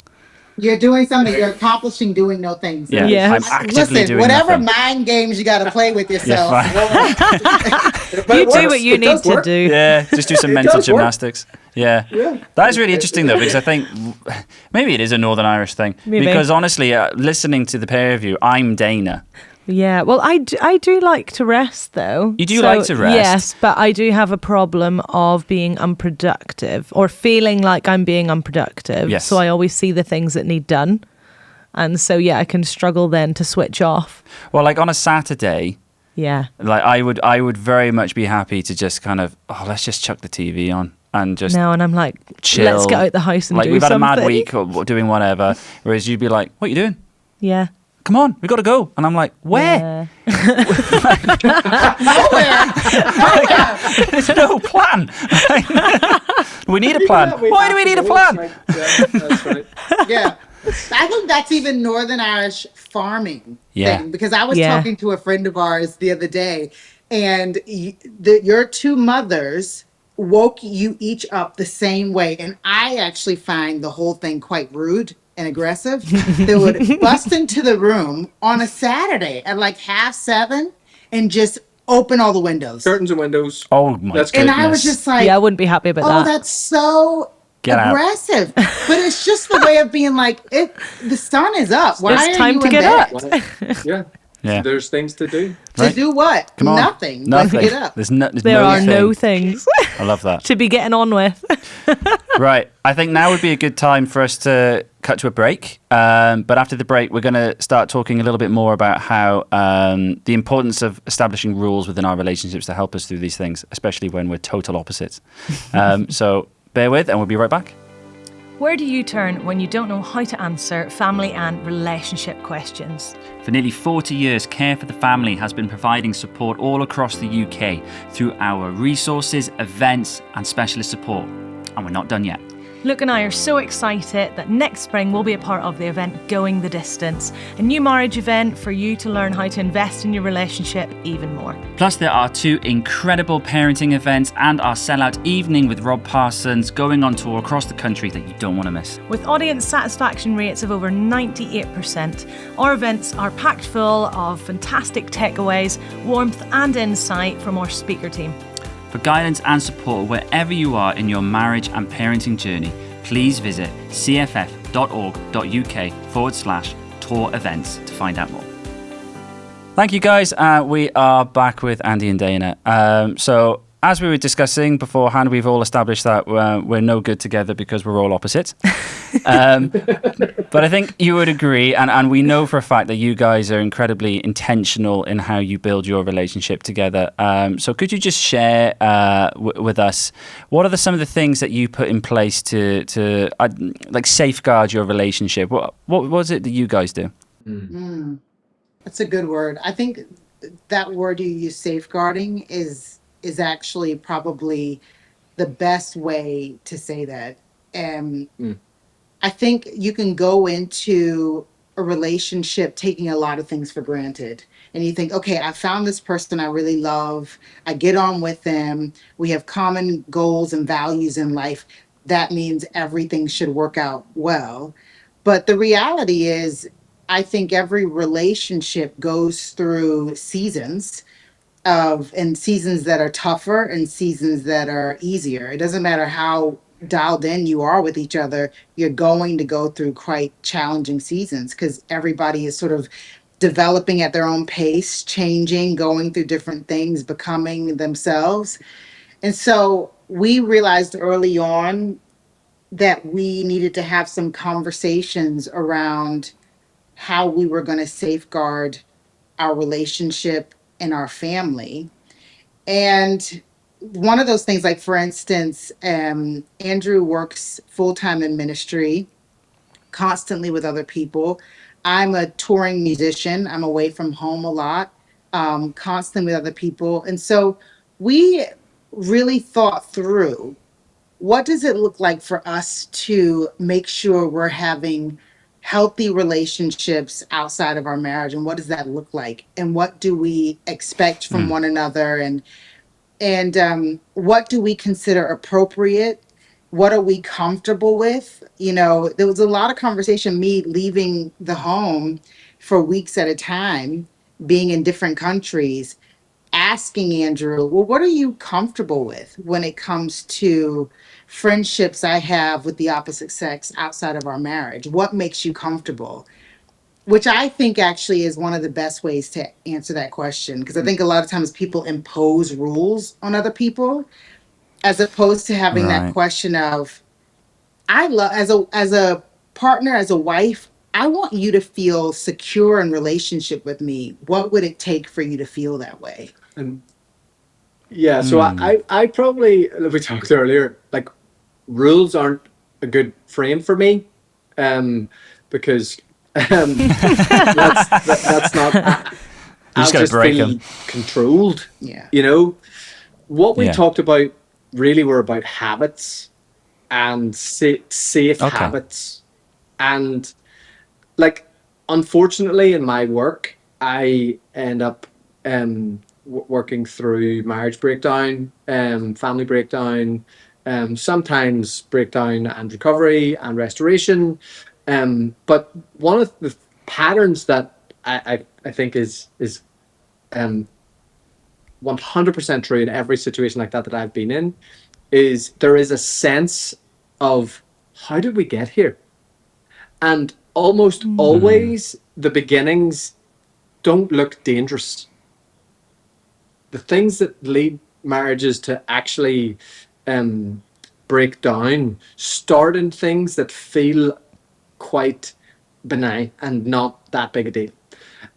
Speaker 4: You're doing something. You're accomplishing doing no things.
Speaker 1: Yeah.
Speaker 2: Yes.
Speaker 1: I'm actively
Speaker 4: Listen,
Speaker 1: doing
Speaker 4: whatever
Speaker 1: nothing.
Speaker 4: mind games you got to play with yourself.
Speaker 1: fine.
Speaker 3: But
Speaker 2: You
Speaker 3: it
Speaker 2: do
Speaker 3: works.
Speaker 2: what you
Speaker 3: It
Speaker 2: need
Speaker 3: does
Speaker 2: to
Speaker 3: work.
Speaker 2: do.
Speaker 1: Yeah, just do some
Speaker 3: It
Speaker 1: mental
Speaker 3: does work.
Speaker 1: gymnastics. Yeah.
Speaker 3: Yeah.
Speaker 1: That is really interesting, though, because I think maybe it is a Northern Irish thing.
Speaker 2: Maybe.
Speaker 1: Because honestly, listening to the pair of you, I'm Dana.
Speaker 2: Yeah, well, I do like to rest, though.
Speaker 1: You do like to rest?
Speaker 2: Yes, but I do have a problem of being unproductive or feeling like I'm being unproductive.
Speaker 1: Yes.
Speaker 2: So I always see the things that need done. And so, yeah, I can struggle then to switch off.
Speaker 1: Well, like on a Saturday,
Speaker 2: Yeah.
Speaker 1: like I would very much be happy to just kind of, let's just chuck the TV on and just
Speaker 2: No, and I'm like,
Speaker 1: chill.
Speaker 2: let's get out the house and
Speaker 1: like
Speaker 2: do
Speaker 1: we've had
Speaker 2: something.
Speaker 1: a mad week or doing whatever. Whereas you'd be like, what are you doing?
Speaker 2: Yeah.
Speaker 1: Come on, we got to go. And I'm like, where? There's no plan. We need a plan.
Speaker 3: Yeah,
Speaker 1: Why
Speaker 3: have
Speaker 1: do we
Speaker 3: to
Speaker 1: need a
Speaker 3: go.
Speaker 1: plan?
Speaker 3: It's like, yeah, that's right.
Speaker 4: Yeah. I think that's even Northern Irish farming
Speaker 1: Yeah.
Speaker 4: thing, because I was
Speaker 2: Yeah.
Speaker 4: talking to a friend of ours the other day, and your two mothers woke you each up the same way. And I actually find the whole thing quite rude and aggressive. They would bust into the room on a Saturday at like 6:30 and just open all the windows.
Speaker 3: Curtains and windows.
Speaker 1: Oh my
Speaker 3: That's
Speaker 1: goodness.
Speaker 4: And I was just like,
Speaker 2: Yeah, I wouldn't be happy about
Speaker 4: oh,
Speaker 2: that.
Speaker 4: that's so
Speaker 1: Get out.
Speaker 4: aggressive. But it's just the way of being like, the sun is up. Why
Speaker 2: It's
Speaker 4: are
Speaker 2: time
Speaker 4: you
Speaker 2: to
Speaker 4: in
Speaker 2: get
Speaker 4: bed?
Speaker 2: up.
Speaker 3: Yeah.
Speaker 1: Yeah.
Speaker 3: There's things to do.
Speaker 4: To
Speaker 1: Right.
Speaker 4: do what?
Speaker 1: Come on.
Speaker 4: Nothing.
Speaker 1: Nothing.
Speaker 4: But get up.
Speaker 1: There's
Speaker 2: There
Speaker 1: no
Speaker 2: are no
Speaker 1: thing.
Speaker 2: things
Speaker 1: I love that.
Speaker 2: to be getting on with.
Speaker 1: Right. I think now would be a good time for us to cut to a break. But after the break, we're going to start talking a little bit more about how the importance of establishing rules within our relationships to help us through these things, especially when we're total opposites. So bear with, and we'll be right back.
Speaker 2: Where do you turn when you don't know how to answer family and relationship questions?
Speaker 1: For nearly 40 years, Care for the Family has been providing support all across the UK through our resources, events, and specialist support. And we're not done yet.
Speaker 2: Luke and I are so excited that next spring we'll be a part of the event Going the Distance, a new marriage event for you to learn how to invest in your relationship even more.
Speaker 1: Plus, there are 2 incredible parenting events and our sellout evening with Rob Parsons going on tour across the country that you don't want to miss.
Speaker 2: With audience satisfaction rates of over 98%, our events are packed full of fantastic takeaways, warmth and insight from our speaker team.
Speaker 1: For guidance and support wherever you are in your marriage and parenting journey, please visit cff.org.uk/tour events to find out more. Thank you, guys. We are back with Andy and Dana. So, as we were discussing beforehand, we've all established that we're no good together because we're all opposites. But I think you would agree, and we know for a fact that you guys are incredibly intentional in how you build your relationship together. So could you just share with us, what are some of the things that you put in place to like safeguard your relationship? What was it that you guys do?
Speaker 4: That's a good word. I think that word you use, safeguarding, is actually probably the best way to say that. I think you can go into a relationship taking a lot of things for granted. And you think, okay, I found this person I really love. I get on with them. We have common goals and values in life. That means everything should work out well. But the reality is, I think every relationship goes through seasons and seasons that are tougher and seasons that are easier. It doesn't matter how dialed in you are with each other, you're going to go through quite challenging seasons because everybody is sort of developing at their own pace, changing, going through different things, becoming themselves. And so we realized early on that we needed to have some conversations around how we were going to safeguard our relationship and our family. And one of those things, like for instance, Andrew works full time in ministry, constantly with other people. I'm a touring musician. I'm away from home a lot, constantly with other people. And so we really thought through, what does it look like for us to make sure we're having healthy relationships outside of our marriage, and what does that look like, and what do we expect from one another, and what do we consider appropriate, what are we comfortable with. There was a lot of conversation, me leaving the home for weeks at a time, being in different countries, asking Andrew, well, what are you comfortable with when it comes to friendships I have with the opposite sex outside of our marriage? What makes you comfortable? Which I think actually is one of the best ways to answer that question. Because I think a lot of times people impose rules on other people, as opposed to having that
Speaker 1: Right.
Speaker 4: question of, I love, as a partner, as a wife, I want you to feel secure in relationship with me. What would it take for you to feel that way?
Speaker 3: And yeah, so I probably, like we talked earlier, like rules aren't a good frame for me, because that's not.
Speaker 1: You
Speaker 3: I'll
Speaker 1: just got to
Speaker 3: just
Speaker 1: break
Speaker 3: feel
Speaker 1: them.
Speaker 3: controlled.
Speaker 4: Yeah.
Speaker 3: What we
Speaker 1: Yeah.
Speaker 3: talked about really were about habits and safe
Speaker 1: Okay.
Speaker 3: habits, and like, unfortunately in my work I end up working through marriage breakdown, family breakdown, sometimes breakdown and recovery and restoration, but one of the patterns that I think is um 100% true in every situation like that I've been in, is there is a sense of, how did we get here? And almost always the beginnings don't look dangerous. The things that lead marriages to actually um, break down start in things that feel quite benign and not that big a deal.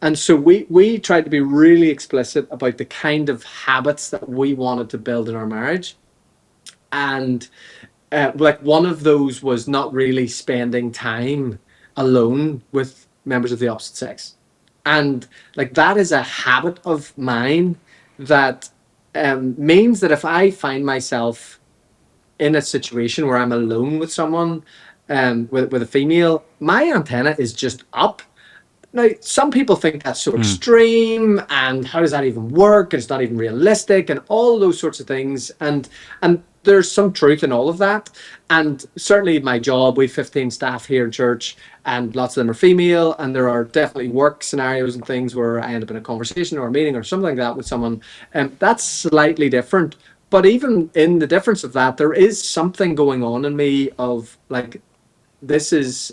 Speaker 3: And so we tried to be really explicit about the kind of habits that we wanted to build in our marriage. And like, one of those was not really spending time alone with members of the opposite sex. And like, that is a habit of mine that means that if I find myself in a situation where I'm alone with someone, with a female, my antenna is just up. Now, some people think that's so extreme, and how does that even work? It's not even realistic, and all those sorts of things. And there's some truth in all of that. And certainly my job, we've 15 staff here in church, and lots of them are female. And there are definitely work scenarios and things where I end up in a conversation or a meeting or something like that with someone. That's slightly different. But even in the difference of that, there is something going on in me of like, this is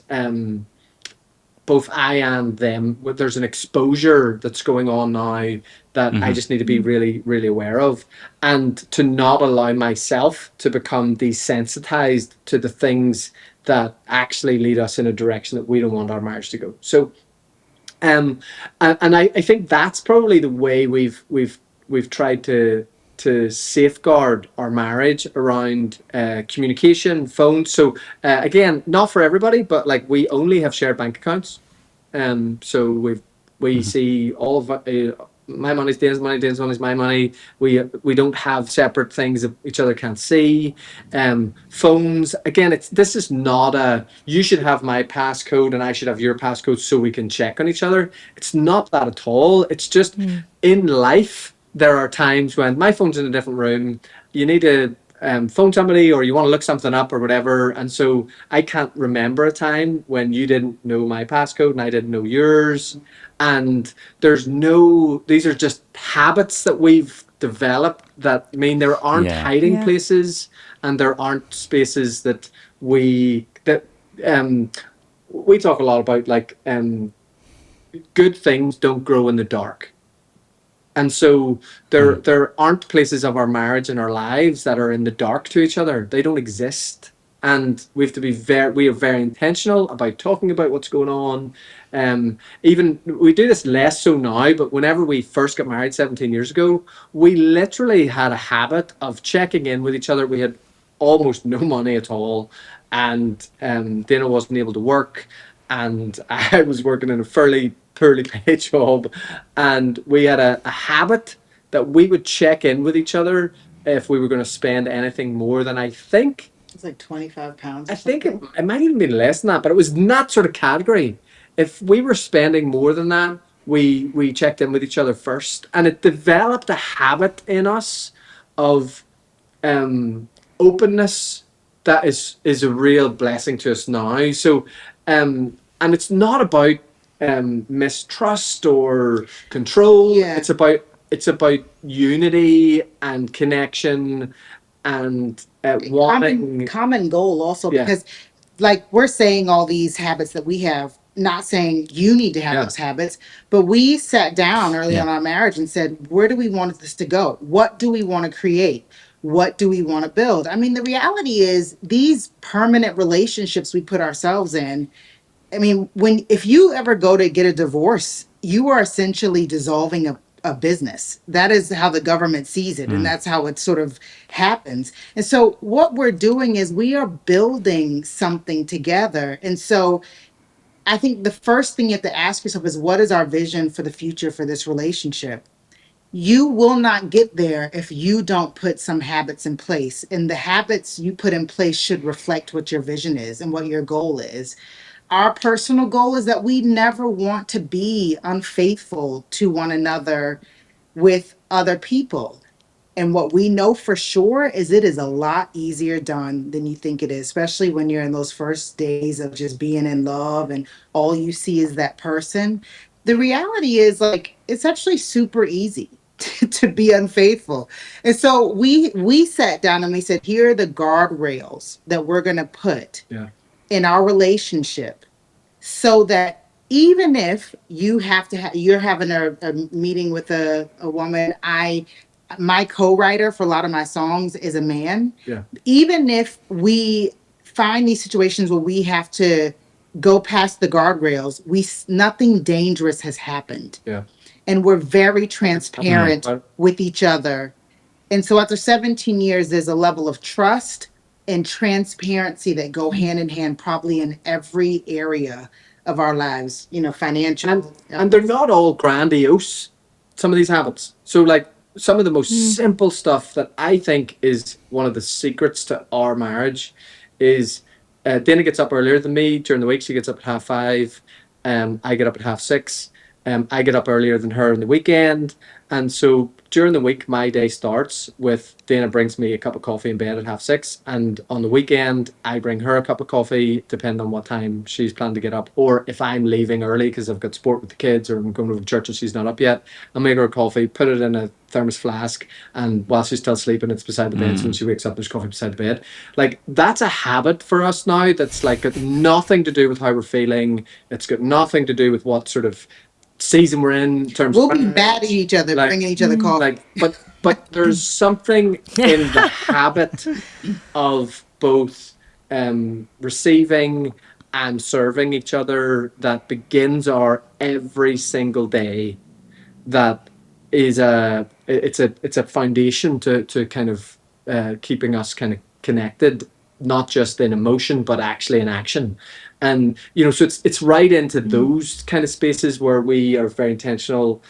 Speaker 3: both I and them. There's an exposure that's going on now that I just need to be really, really aware of, and to not allow myself to become desensitized to the things that actually lead us in a direction that we don't want our marriage to go. So, and I think that's probably the way we've tried to safeguard our marriage around communication, phone. So again, not for everybody, but like, we only have shared bank accounts. So we see all of my money's Dan's money, Dan's money's my money. We don't have separate things that each other can't see. Phones, again, this is not a, you should have my passcode and I should have your passcode so we can check on each other. It's not that at all. It's just, in life there are times when my phone's in a different room, you need to phone somebody, or you want to look something up or whatever. And so I can't remember a time when you didn't know my passcode and I didn't know yours. And these are just habits that we've developed that mean there aren't
Speaker 1: Yeah.
Speaker 3: hiding places, and there aren't spaces that um, we talk a lot about, like, good things don't grow in the dark. And so there aren't places of our marriage and our lives that are in the dark to each other. They don't exist. and we have to be we are very intentional about talking about what's going on. Even we do this less so now, but whenever we first got married 17 years ago, we literally had a habit of checking in with each other. We had almost no money at all, and Dana wasn't able to work, and I was working in a fairly poorly paid job, and we had a habit that we would check in with each other if we were going to spend anything more than
Speaker 4: It's like 25 pounds
Speaker 3: I
Speaker 4: or
Speaker 3: think
Speaker 4: something.
Speaker 3: it might even be less than that, but it was in that sort of category. If we were spending more than that, we checked in with each other first, and it developed a habit in us of um, openness that is a real blessing to us now. So, and it's not about mistrust or control.
Speaker 4: Yeah.
Speaker 3: It's about unity and connection and wanting.
Speaker 4: Common goal also,
Speaker 3: Yeah.
Speaker 4: because like we're saying all these habits that we have, not saying you need to have
Speaker 3: Yeah.
Speaker 4: those habits, but we sat down early
Speaker 1: Yeah.
Speaker 4: on our marriage and said, where do we want this to go? What do we want to create? What do we want to build? I mean, the reality is these permanent relationships we put ourselves in. I mean, when if you ever go to get a divorce, you are essentially dissolving a business. That is how the government sees it, and that's how it sort of happens. And so, what we're doing is we are building something together. And so, I think the first thing you have to ask yourself is, what is our vision for the future for this relationship? You will not get there if you don't put some habits in place. And the habits you put in place should reflect what your vision is and what your goal is. Our personal goal is that we never want to be unfaithful to one another with other people. And what we know for sure is it is a lot easier done than you think it is, especially when you're in those first days of just being in love and all you see is that person. The reality is like it's actually super easy to be unfaithful. And so we sat down and we said, here are the guardrails that we're gonna put
Speaker 3: Yeah.
Speaker 4: in our relationship so that even if you have to you're having a meeting with a woman, my co-writer for a lot of my songs is a man.
Speaker 3: Yeah.
Speaker 4: Even if we find these situations where we have to go past the guardrails, nothing dangerous has happened,
Speaker 3: Yeah.
Speaker 4: and we're very transparent
Speaker 3: But
Speaker 4: with each other. And so after 17 years, there's a level of trust and transparency that go hand in hand, probably in every area of our lives, financial.
Speaker 3: and they're not all grandiose, some of these habits. So like some of the most simple stuff that I think is one of the secrets to our marriage is Dana gets up earlier than me during the week. She gets up at 5:30. I get up at 6:30. I get up earlier than her in the weekend. And so during the week, my day starts with Dana brings me a cup of coffee in bed at 6:30. And on the weekend, I bring her a cup of coffee, depending on what time she's planned to get up. Or if I'm leaving early because I've got sport with the kids or I'm going over to church and she's not up yet, I'll make her a coffee, put it in a thermos flask. And while she's still sleeping, it's beside the bed. So when she wakes up, there's coffee beside the bed. Like that's a habit for us now that's like got nothing to do with how we're feeling. It's got nothing to do with what sort of season we're in terms
Speaker 4: We'll
Speaker 3: of
Speaker 4: be mad at each other,
Speaker 3: like,
Speaker 4: bringing each other coffee.
Speaker 3: like but there's something in the habit of both receiving and serving each other that begins our every single day that is it's a foundation to kind of keeping us kind of connected, not just in emotion but actually in action. And so it's right into those kind of spaces where we are very intentional.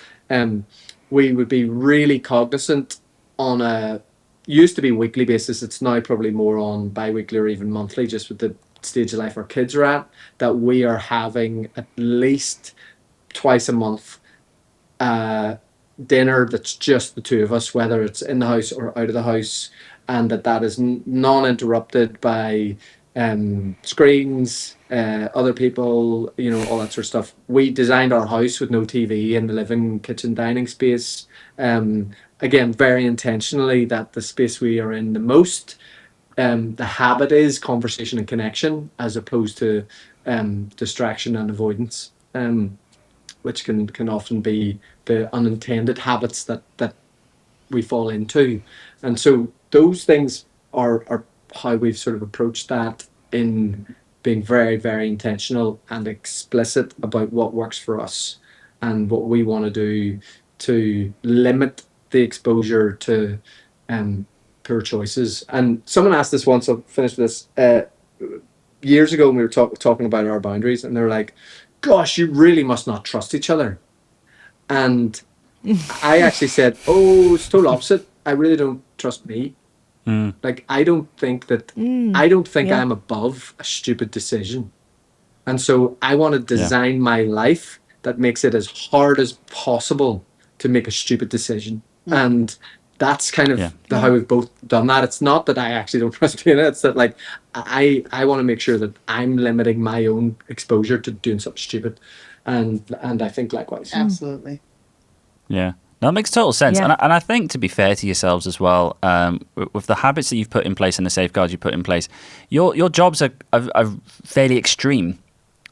Speaker 3: We would be really cognizant on a used to be weekly basis. It's now probably more on bi-weekly or even monthly, just with the stage of life our kids are at, that we are having at least twice a month dinner that's just the two of us, whether it's in the house or out of the house, and that is non-interrupted by screens, other people, all that sort of stuff. We designed our house with no TV in the living, kitchen, dining space. Again, very intentionally, that the space we are in the most, the habit is conversation and connection as opposed to distraction and avoidance. Which can often be the unintended habits that we fall into. And so those things are how we've sort of approached that in being very, very intentional and explicit about what works for us and what we want to do to limit the exposure to poor choices. And someone asked this once, I'll finish with this. Years ago, when we were talking about our boundaries, and they're like, gosh, you really must not trust each other. And I actually said, oh, it's total opposite. I really don't trust me. Like, I don't think
Speaker 2: Yeah.
Speaker 3: I'm above a stupid decision. And so I want to design my life that makes it as hard as possible to make a stupid decision. And that's kind of how we've both done that. It's not that I actually don't trust Fiona. It's that, like, I want to make sure that I'm limiting my own exposure to doing something stupid. And I think likewise.
Speaker 4: Absolutely.
Speaker 1: Yeah. No, that makes total sense.
Speaker 2: Yeah.
Speaker 1: And I think, to be fair to yourselves as well, with the habits that you've put in place and the safeguards you put in place, your jobs are fairly extreme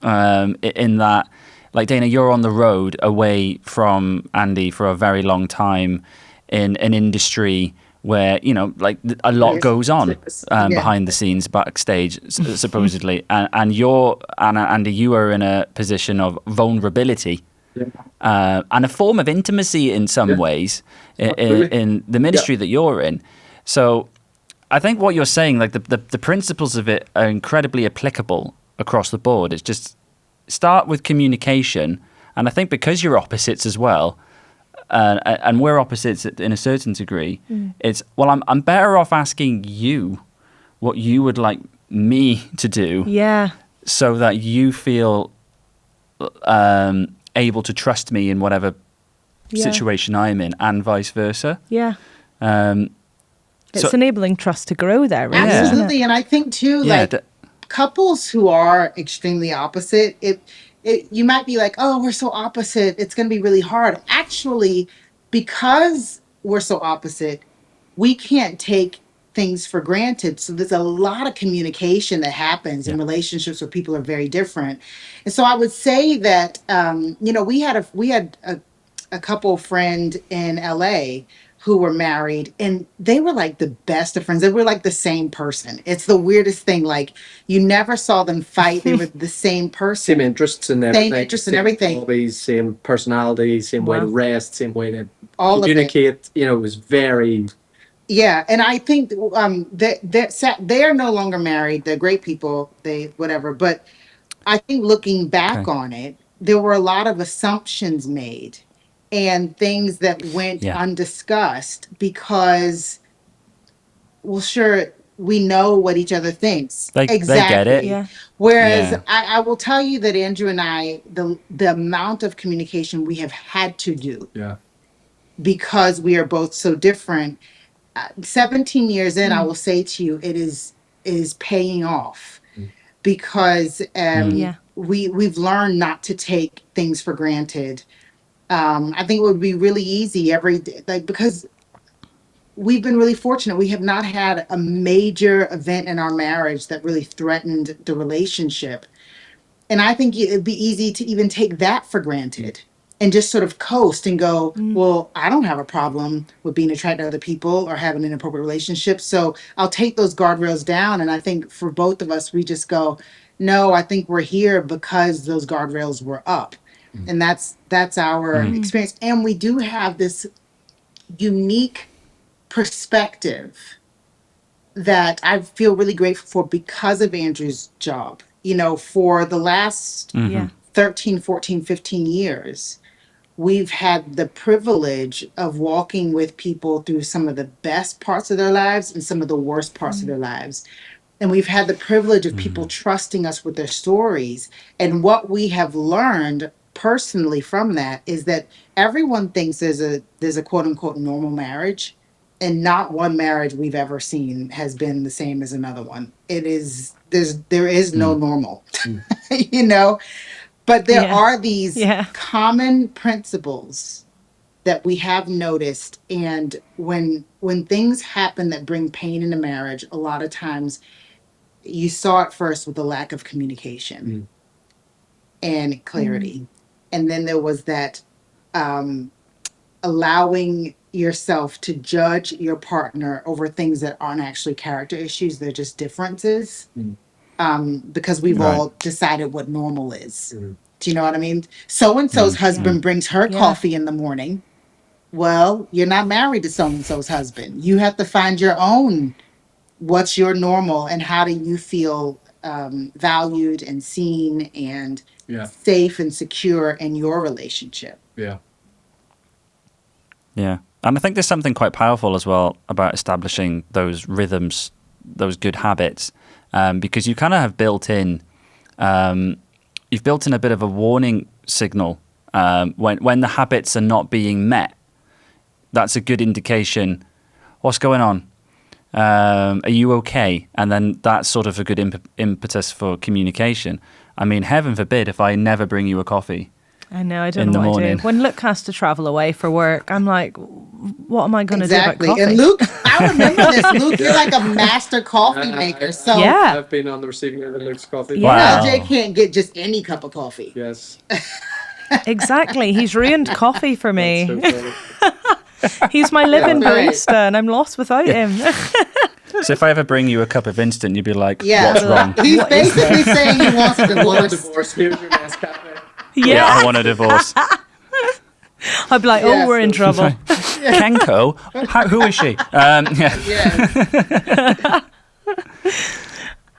Speaker 1: in that, like, Dana, you're on the road away from Andy for a very long time in an industry where, you know, like, a lot goes on behind the scenes, backstage, supposedly. And Andy, you are in a position of vulnerability. And a form of intimacy in some ways in the ministry that you're in. So I think what you're saying, like, the principles of it are incredibly applicable across the board. It's just start with communication. And I think because you're opposites as well, and we're opposites in a certain degree, it's, well, I'm better off asking you what you would like me to do.
Speaker 2: Yeah.
Speaker 1: So that you feel able to trust me in whatever situation I'm in, and vice versa.
Speaker 2: Yeah. It's
Speaker 1: So-
Speaker 2: enabling trust to grow there, really.
Speaker 1: Yeah.
Speaker 4: Absolutely. And I think too, like, couples who are extremely opposite, you might be like, oh, we're so opposite, it's going to be really hard. Actually, because we're so opposite, we can't take things for granted. So there's a lot of communication that happens in relationships where people are very different. And so I would say that, you know, we had a couple friend in LA who were married, and they were like the best of friends. They were like the same person. It's the weirdest thing. Like, you never saw them fight. They were the same person.
Speaker 3: Same interests and everything.
Speaker 4: Same interests and everything.
Speaker 3: Hobbies, same personality, same way to rest, same way to
Speaker 4: All of it.
Speaker 3: communicate. You know, it was very...
Speaker 4: Yeah, and I think they are no longer married. They're great people. They whatever. But I think looking back on it, there were a lot of assumptions made and things that went undiscussed because, well, sure, we know what each other thinks.
Speaker 1: They get it.
Speaker 2: Yeah.
Speaker 4: Whereas I will tell you that Andrew and I, the amount of communication we have had to do because we are both so different. 17 years in, I will say to you, it is paying off because we've learned not to take things for granted. I think it would be really easy every day, like, because we've been really fortunate. We have not had a major event in our marriage that really threatened the relationship. And I think it'd be easy to even take that for granted and just sort of coast and go, well, I don't have a problem with being attracted to other people or having an inappropriate relationship. So I'll take those guardrails down. And I think for both of us, we just go, no, I think we're here because those guardrails were up. And that's our experience. And we do have this unique perspective that I feel really grateful for because of Andrew's job. You know, for the last 13, 14, 15 years, we've had the privilege of walking with people through some of the best parts of their lives and some of the worst parts of their lives. And we've had the privilege of people trusting us with their stories. And what we have learned personally from that is that everyone thinks there's a quote unquote normal marriage, and not one marriage we've ever seen has been the same as another one. There is no normal, you know. But there are these common principles that we have noticed. And when things happen that bring pain in a marriage, a lot of times you saw it first with a lack of communication and clarity. And then there was that allowing yourself to judge your partner over things that aren't actually character issues. They're just differences. Because we've
Speaker 1: Right.
Speaker 4: all decided what normal is. Do you know what I mean? So and so's husband brings her
Speaker 2: Yeah.
Speaker 4: coffee in the morning. Well, you're not married to so and so's husband. You have to find your own. What's your normal, and how do you feel valued and seen and safe and secure in your relationship?
Speaker 3: Yeah.
Speaker 1: Yeah. And I think there's something quite powerful as well about establishing those rhythms, those good habits, because you kind of have built in, you've built in a bit of a warning signal when the habits are not being met. That's a good indication. What's going on? Are you okay? And then that's sort of a good impetus for communication. I mean, heaven forbid if I never bring you a coffee.
Speaker 2: I know, I
Speaker 1: in
Speaker 2: don't
Speaker 1: the
Speaker 2: know what I
Speaker 1: morning.
Speaker 2: do. When Luke has to travel away for work, I'm like, what am I going to
Speaker 4: Exactly.
Speaker 2: do about coffee?
Speaker 4: And Luke, I remember this. Luke, you're like a master coffee maker. So
Speaker 2: Yeah.
Speaker 3: I've been on the receiving end of Luke's coffee.
Speaker 2: Yeah.
Speaker 1: Wow.
Speaker 4: LJ can't get just any cup of coffee.
Speaker 3: Yes.
Speaker 2: Exactly. He's ruined coffee for me.
Speaker 3: That's so funny.
Speaker 2: He's my living
Speaker 4: That's right.
Speaker 2: barista and I'm lost without him.
Speaker 1: So if I ever bring you a cup of instant, you'd be like,
Speaker 4: Yeah.
Speaker 1: what's wrong?
Speaker 4: He's basically saying he wants a
Speaker 3: I want a
Speaker 4: divorce.
Speaker 3: divorce. Here's your Nescafe.
Speaker 1: Yeah, I want a divorce.
Speaker 2: I'd be like,
Speaker 4: Yes.
Speaker 2: oh, we're in trouble.
Speaker 1: Kenko? Who is she? Yeah.
Speaker 4: Yes.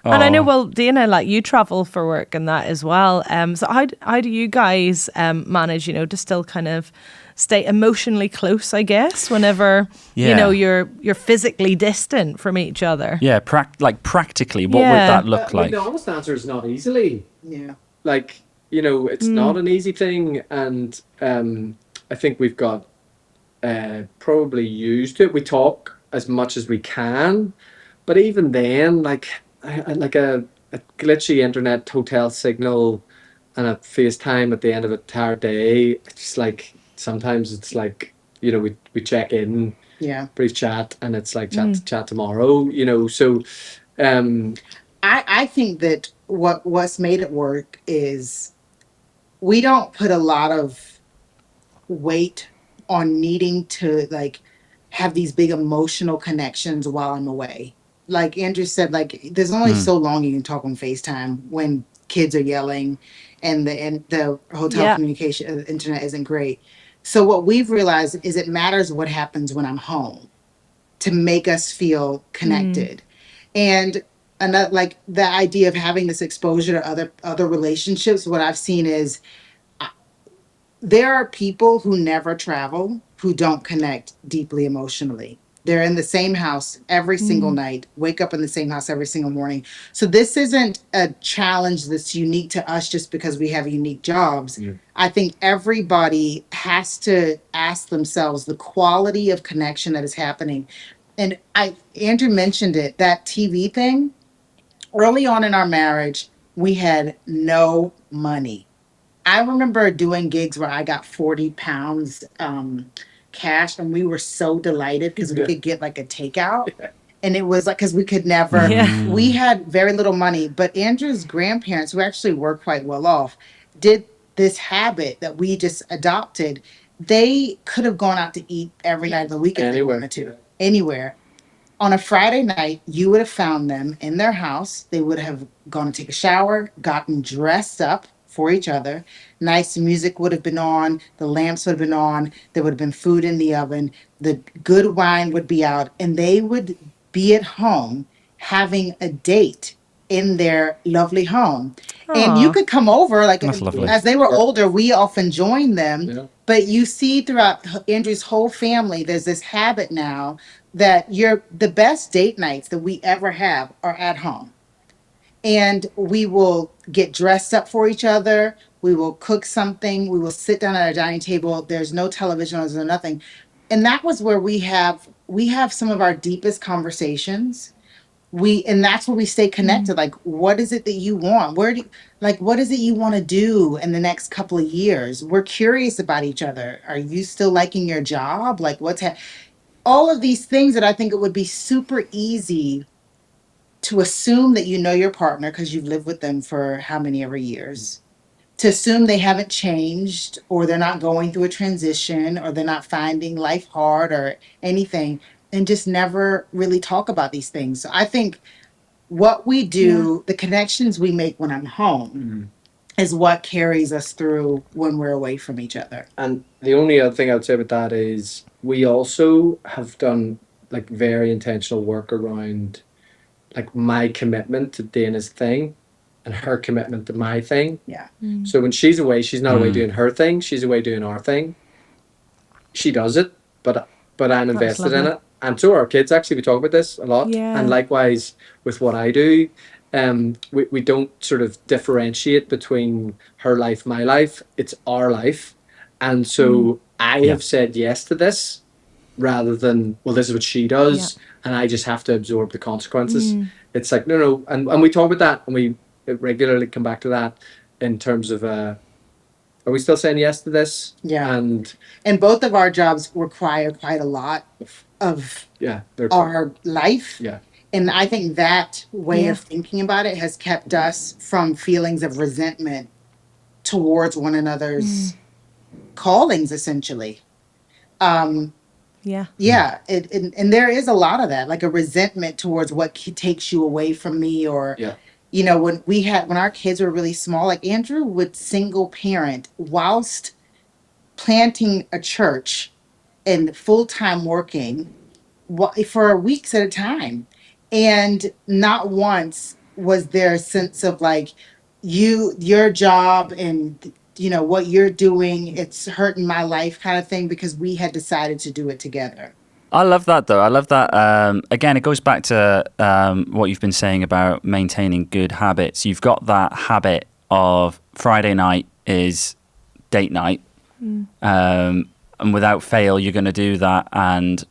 Speaker 2: And I know,
Speaker 1: Oh.
Speaker 2: well, Dana, like you travel for work and that as well. So how do you guys manage, to still kind of stay emotionally close, I guess, whenever,
Speaker 1: Yeah.
Speaker 2: you're physically distant from each other?
Speaker 1: Yeah, practically, what
Speaker 2: Yeah.
Speaker 1: would that look like?
Speaker 3: The honest answer is not easily.
Speaker 4: Yeah.
Speaker 3: Like, it's not an easy thing. And I think we've got probably used it. We talk as much as we can. But even then, like a glitchy internet hotel signal and a FaceTime at the end of a tired day, it's just like, sometimes it's like, we check in,
Speaker 4: Yeah.
Speaker 3: brief chat, and it's like chat tomorrow, so
Speaker 4: I think that what's made it work is we don't put a lot of weight on needing to like have these big emotional connections while I'm away. Like Andrew said, like there's only so long you can talk on FaceTime when kids are yelling and the hotel
Speaker 2: Yeah.
Speaker 4: communication internet isn't great. So what we've realized is it matters what happens when I'm home to make us feel connected. And another, like the idea of having this exposure to other relationships, what I've seen is there are people who never travel who don't connect deeply emotionally. They're in the same house every single night, wake up in the same house every single morning. So this isn't a challenge that's unique to us just because we have unique jobs. I think everybody has to ask themselves the quality of connection that is happening. And Andrew mentioned it, that TV thing. Early on in our marriage, we had no money. I remember doing gigs where I got 40 pounds cash, and we were so delighted because we could get like a takeout. And it was like, because we could never,
Speaker 2: Yeah.
Speaker 4: we had very little money. But Andrew's grandparents, who actually were quite well off, did this habit that we just adopted. They could have gone out to eat every night of the week if they
Speaker 3: Anywhere.
Speaker 4: wanted to, anywhere. On a Friday night, you would have found them in their house. They would have gone to take a shower, gotten dressed up for each other. Nice music would have been on. The lamps would have been on. There would have been food in the oven. The good wine would be out. And they would be at home having a date in their lovely home. And you
Speaker 2: Aw.
Speaker 4: could come over, like
Speaker 1: That's lovely.
Speaker 4: as they were older, we often joined them.
Speaker 3: Yeah.
Speaker 4: But you see throughout Andrew's whole family, there's this habit now that the best date nights that we ever have are at home. And we will get dressed up for each other. We will cook something. We will sit down at a dining table. There's no television, there's no nothing. And that was where we have some of our deepest conversations. And that's where we stay connected. Like, what is it that you want? What is it you want to do in the next couple of years? We're curious about each other. Are you still liking your job? Like, all of these things that I think it would be super easy to assume that you know your partner because you've lived with them for how many ever years. to assume they haven't changed, or they're not going through a transition, or they're not finding life hard or anything, and just never really talk about these things. So I think what we do, the connections we make when I'm home, is what carries us through when we're away from each other.
Speaker 3: And the only other thing I would say about that is we also have done like very intentional work around like my commitment to Dana's thing and her commitment to my thing.
Speaker 4: Yeah.
Speaker 3: So when she's away, she's not away doing her thing. She's away doing our thing. She does it, but I'm invested in
Speaker 2: lovely.
Speaker 3: it. And so are our kids. Actually, we talk about this a lot.
Speaker 2: Yeah.
Speaker 3: And likewise with what I do, we don't sort of differentiate between her life, my life. It's our life. And so I have said yes to this rather than, well, this is what she does, and I just have to absorb the consequences. It's like, no. And we talk about that, and we regularly come back to that in terms of, are we still saying yes to this?
Speaker 4: Yeah.
Speaker 3: And
Speaker 4: both of our jobs require quite a lot of our life.
Speaker 3: Yeah.
Speaker 4: And I think that way of thinking about it has kept us from feelings of resentment towards one another's callings, essentially.
Speaker 2: Yeah.
Speaker 4: And there is a lot of that, like a resentment towards what takes you away from me, or you know, when our kids were really small, like Andrew would single parent whilst planting a church and full-time working for weeks at a time. And not once was there a sense of like, your job and, you know, what you're doing, it's hurting my life kind of thing, because we had decided to do it together.
Speaker 1: I love that, though. I love that. Again, it goes back to what you've been saying about maintaining good habits. You've got that habit of Friday night is date night. And without fail, you're going to do that. And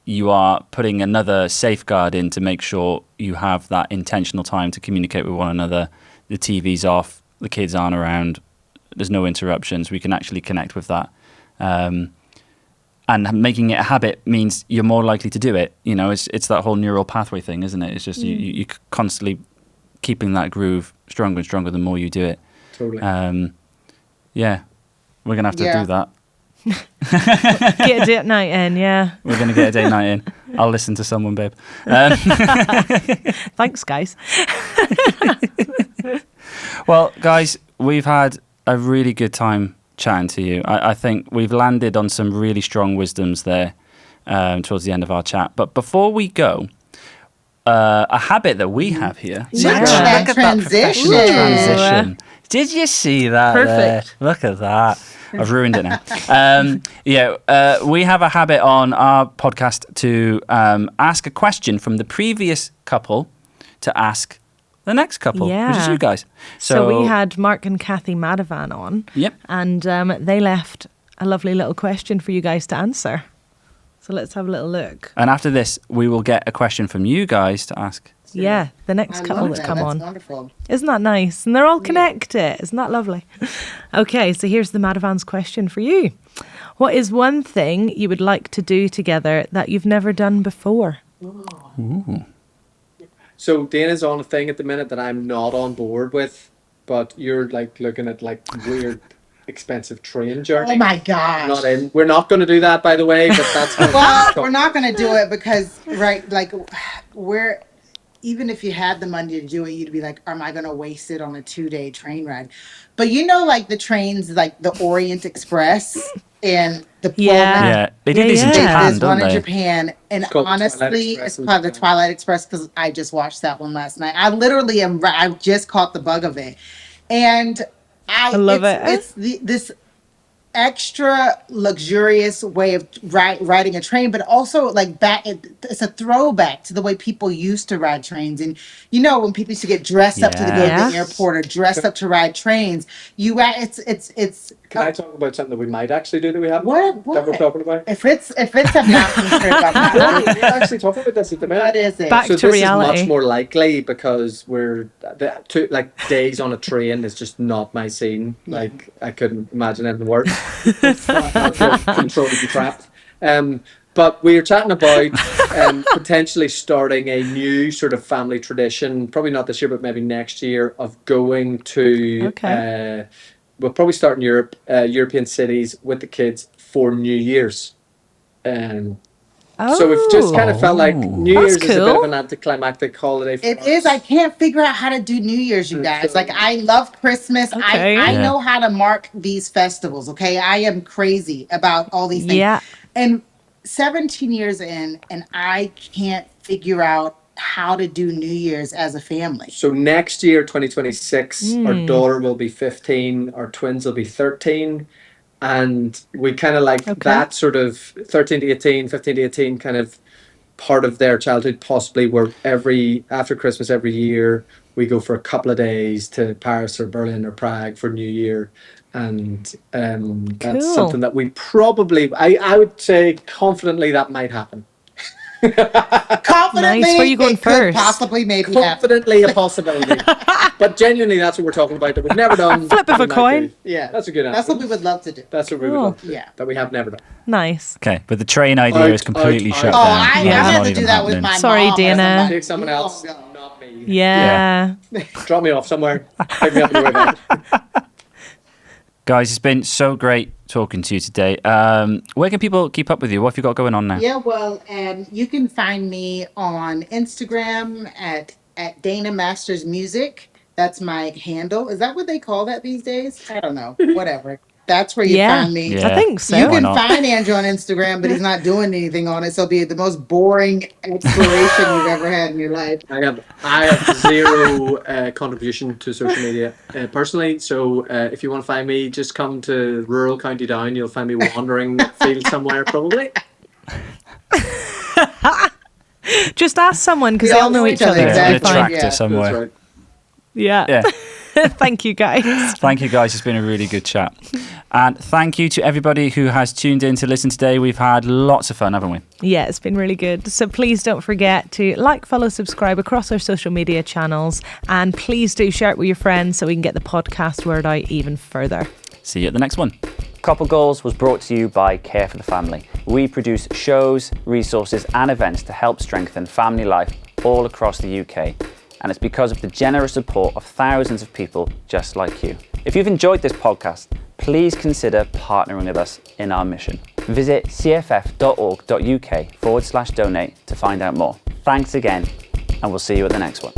Speaker 1: you are putting another safeguard in to make sure you have that intentional time to communicate with one another. The TV's off, the kids aren't around, there's no interruptions. We can actually connect with that. And making it a habit means you're more likely to do it. You know, it's that whole neural pathway thing, isn't it? It's just you constantly keeping that groove stronger and stronger the more you do it.
Speaker 3: Totally.
Speaker 1: Yeah, we're going to have to do that.
Speaker 2: Get a date night in, yeah.
Speaker 1: We're going to get a date night in. I'll listen to someone, babe.
Speaker 2: Thanks, guys.
Speaker 1: Well, guys, we've had a really good time chatting to you. I think we've landed on some really strong wisdoms there towards the end of our chat. But before we go, a habit that we have here.
Speaker 4: Look at that
Speaker 1: professional transition. Did you see that?
Speaker 2: Perfect.
Speaker 1: There? Look at that. I've ruined it now. We have a habit on our podcast to ask a question from the previous couple to ask the next couple, which is you guys.
Speaker 2: So we had Mark and Kathy Madavan on.
Speaker 1: Yep.
Speaker 2: And they left a lovely little question for you guys to answer. So let's have a little look.
Speaker 1: And after this, we will get a question from you guys to ask.
Speaker 2: Yeah, the next couple that come on.
Speaker 4: Wonderful.
Speaker 2: Isn't that nice? And they're all connected. Isn't that lovely? Okay, so here's the Madavan's question for you. What is one thing you would like to do together that you've never done before?
Speaker 1: Ooh.
Speaker 3: So Dana's on a thing at the minute that I'm not on board with, but you're like looking at like weird, expensive train journey.
Speaker 4: Oh my gosh.
Speaker 3: Not in. We're not going to do that, by the way. But that's
Speaker 4: well, we're not going to do it because even if you had the money to do it, you'd be like, am I going to waste it on a 2-day train ride? But you know, like the trains, like the Orient Express and the Pullman.
Speaker 1: Yeah, they do these in Japan,
Speaker 4: There's
Speaker 1: don't
Speaker 4: one
Speaker 1: they?
Speaker 4: in Japan. And honestly, it's called the Twilight Express because I just watched that one last night. I just caught the bug of it. And I love it. It's this extra luxurious way of riding a train, but also like it's a throwback to the way people used to ride trains. And you know, when people used to get dressed up to go to the airport or dressed up to ride trains, it's
Speaker 3: Can I talk about something that we might actually do that we haven't?
Speaker 4: What?
Speaker 3: That we're talking about?
Speaker 4: If it's a mountain
Speaker 3: We're actually talking about this at the minute.
Speaker 4: What is it?
Speaker 2: Back
Speaker 3: so
Speaker 2: to
Speaker 3: this
Speaker 2: reality.
Speaker 3: is much more likely because days on a train is just not my scene. Like I couldn't imagine anything worse. Control to be trapped. But we were chatting about potentially starting a new sort of family tradition, probably not this year, but maybe next year, of going to we'll probably start in Europe, European cities with the kids for New Year's. So we've just kind of felt like New
Speaker 2: That's
Speaker 3: Year's is a bit of
Speaker 2: cool.
Speaker 3: an anticlimactic holiday for
Speaker 4: It
Speaker 3: us.
Speaker 4: is. I can't figure out how to do New Year's, you guys. Like, I love Christmas.
Speaker 2: Okay.
Speaker 4: I
Speaker 1: Yeah.
Speaker 4: know how to mark these festivals, okay? I am crazy about all these things.
Speaker 2: Yeah.
Speaker 4: And 17 years in, and I can't figure out how to do New Year's as a family.
Speaker 3: So next year, 2026, our daughter will be 15, our twins will be 13. And we kind of like that sort of 13 to 18, 15 to 18 kind of part of their childhood, possibly where after Christmas every year, we go for a couple of days to Paris or Berlin or Prague for New Year. And that's
Speaker 2: Cool.
Speaker 3: something that we probably, I would say confidently that might happen.
Speaker 4: Confidently,
Speaker 2: Nice. Where are you going
Speaker 4: it could
Speaker 2: first?
Speaker 4: possibly maybe happen.
Speaker 3: Confidently a possibility. But genuinely, that's what we're talking about, that we've never done.
Speaker 2: Flip of
Speaker 3: we
Speaker 2: a
Speaker 3: might
Speaker 2: coin.
Speaker 3: do.
Speaker 4: Yeah.
Speaker 3: That's a good answer.
Speaker 4: That's what we would love to do.
Speaker 3: That's what we would
Speaker 2: Cool.
Speaker 3: love to do,
Speaker 4: Yeah.
Speaker 3: that we have never done.
Speaker 2: Nice.
Speaker 1: Okay, but the train idea is completely shut
Speaker 4: Oh,
Speaker 1: down.
Speaker 4: I
Speaker 2: Yeah.
Speaker 1: It's
Speaker 4: have
Speaker 1: not
Speaker 4: to
Speaker 1: even
Speaker 4: do that with
Speaker 1: happening.
Speaker 4: my
Speaker 2: Sorry,
Speaker 4: mom or
Speaker 2: Dana.
Speaker 4: somebody.
Speaker 3: Take someone else,
Speaker 4: Oh, God.
Speaker 3: not me.
Speaker 2: Yeah.
Speaker 3: Drop me off somewhere. Pick me up on the way back.
Speaker 1: Guys, it's been so great talking to you today. Where can people keep up with you? What have you got going on now?
Speaker 4: Yeah, well, you can find me on Instagram at Dana Masters Music. That's my handle. Is that what they call that these days? I don't know. Whatever. That's where you
Speaker 2: Yeah.
Speaker 4: find me.
Speaker 1: Yeah.
Speaker 2: I think so.
Speaker 4: You
Speaker 1: Why
Speaker 4: can
Speaker 1: not?
Speaker 4: find Andrew on Instagram, but he's not doing anything on it. So it'll be the most boring exploration you've ever had in your life.
Speaker 3: I have zero contribution to social media personally. So if you want to find me, just come to rural County Down. You'll find me wandering field somewhere, probably.
Speaker 2: Just ask someone because
Speaker 4: We
Speaker 2: they
Speaker 4: all
Speaker 2: all know
Speaker 4: know
Speaker 2: each
Speaker 4: each
Speaker 2: other.
Speaker 4: other,
Speaker 2: It's
Speaker 1: Yeah, in a
Speaker 2: fine.
Speaker 1: tractor
Speaker 4: Yeah, that's
Speaker 1: somewhere.
Speaker 3: That's right.
Speaker 2: Yeah.
Speaker 1: Yeah.
Speaker 2: Thank you, guys.
Speaker 1: Thank you, guys. It's been a really good chat. And thank you to everybody who has tuned in to listen today. We've had lots of fun, haven't we?
Speaker 2: Yeah, it's been really good. So please don't forget to like, follow, subscribe across our social media channels. And please do share it with your friends so we can get the podcast word out even further.
Speaker 1: See you at the next one.
Speaker 5: Couple Goals was brought to you by Care for the Family. We produce shows, resources and events to help strengthen family life all across the UK. And it's because of the generous support of thousands of people just like you. If you've enjoyed this podcast, please consider partnering with us in our mission. Visit cff.org.uk/donate to find out more. Thanks again, and we'll see you at the next one.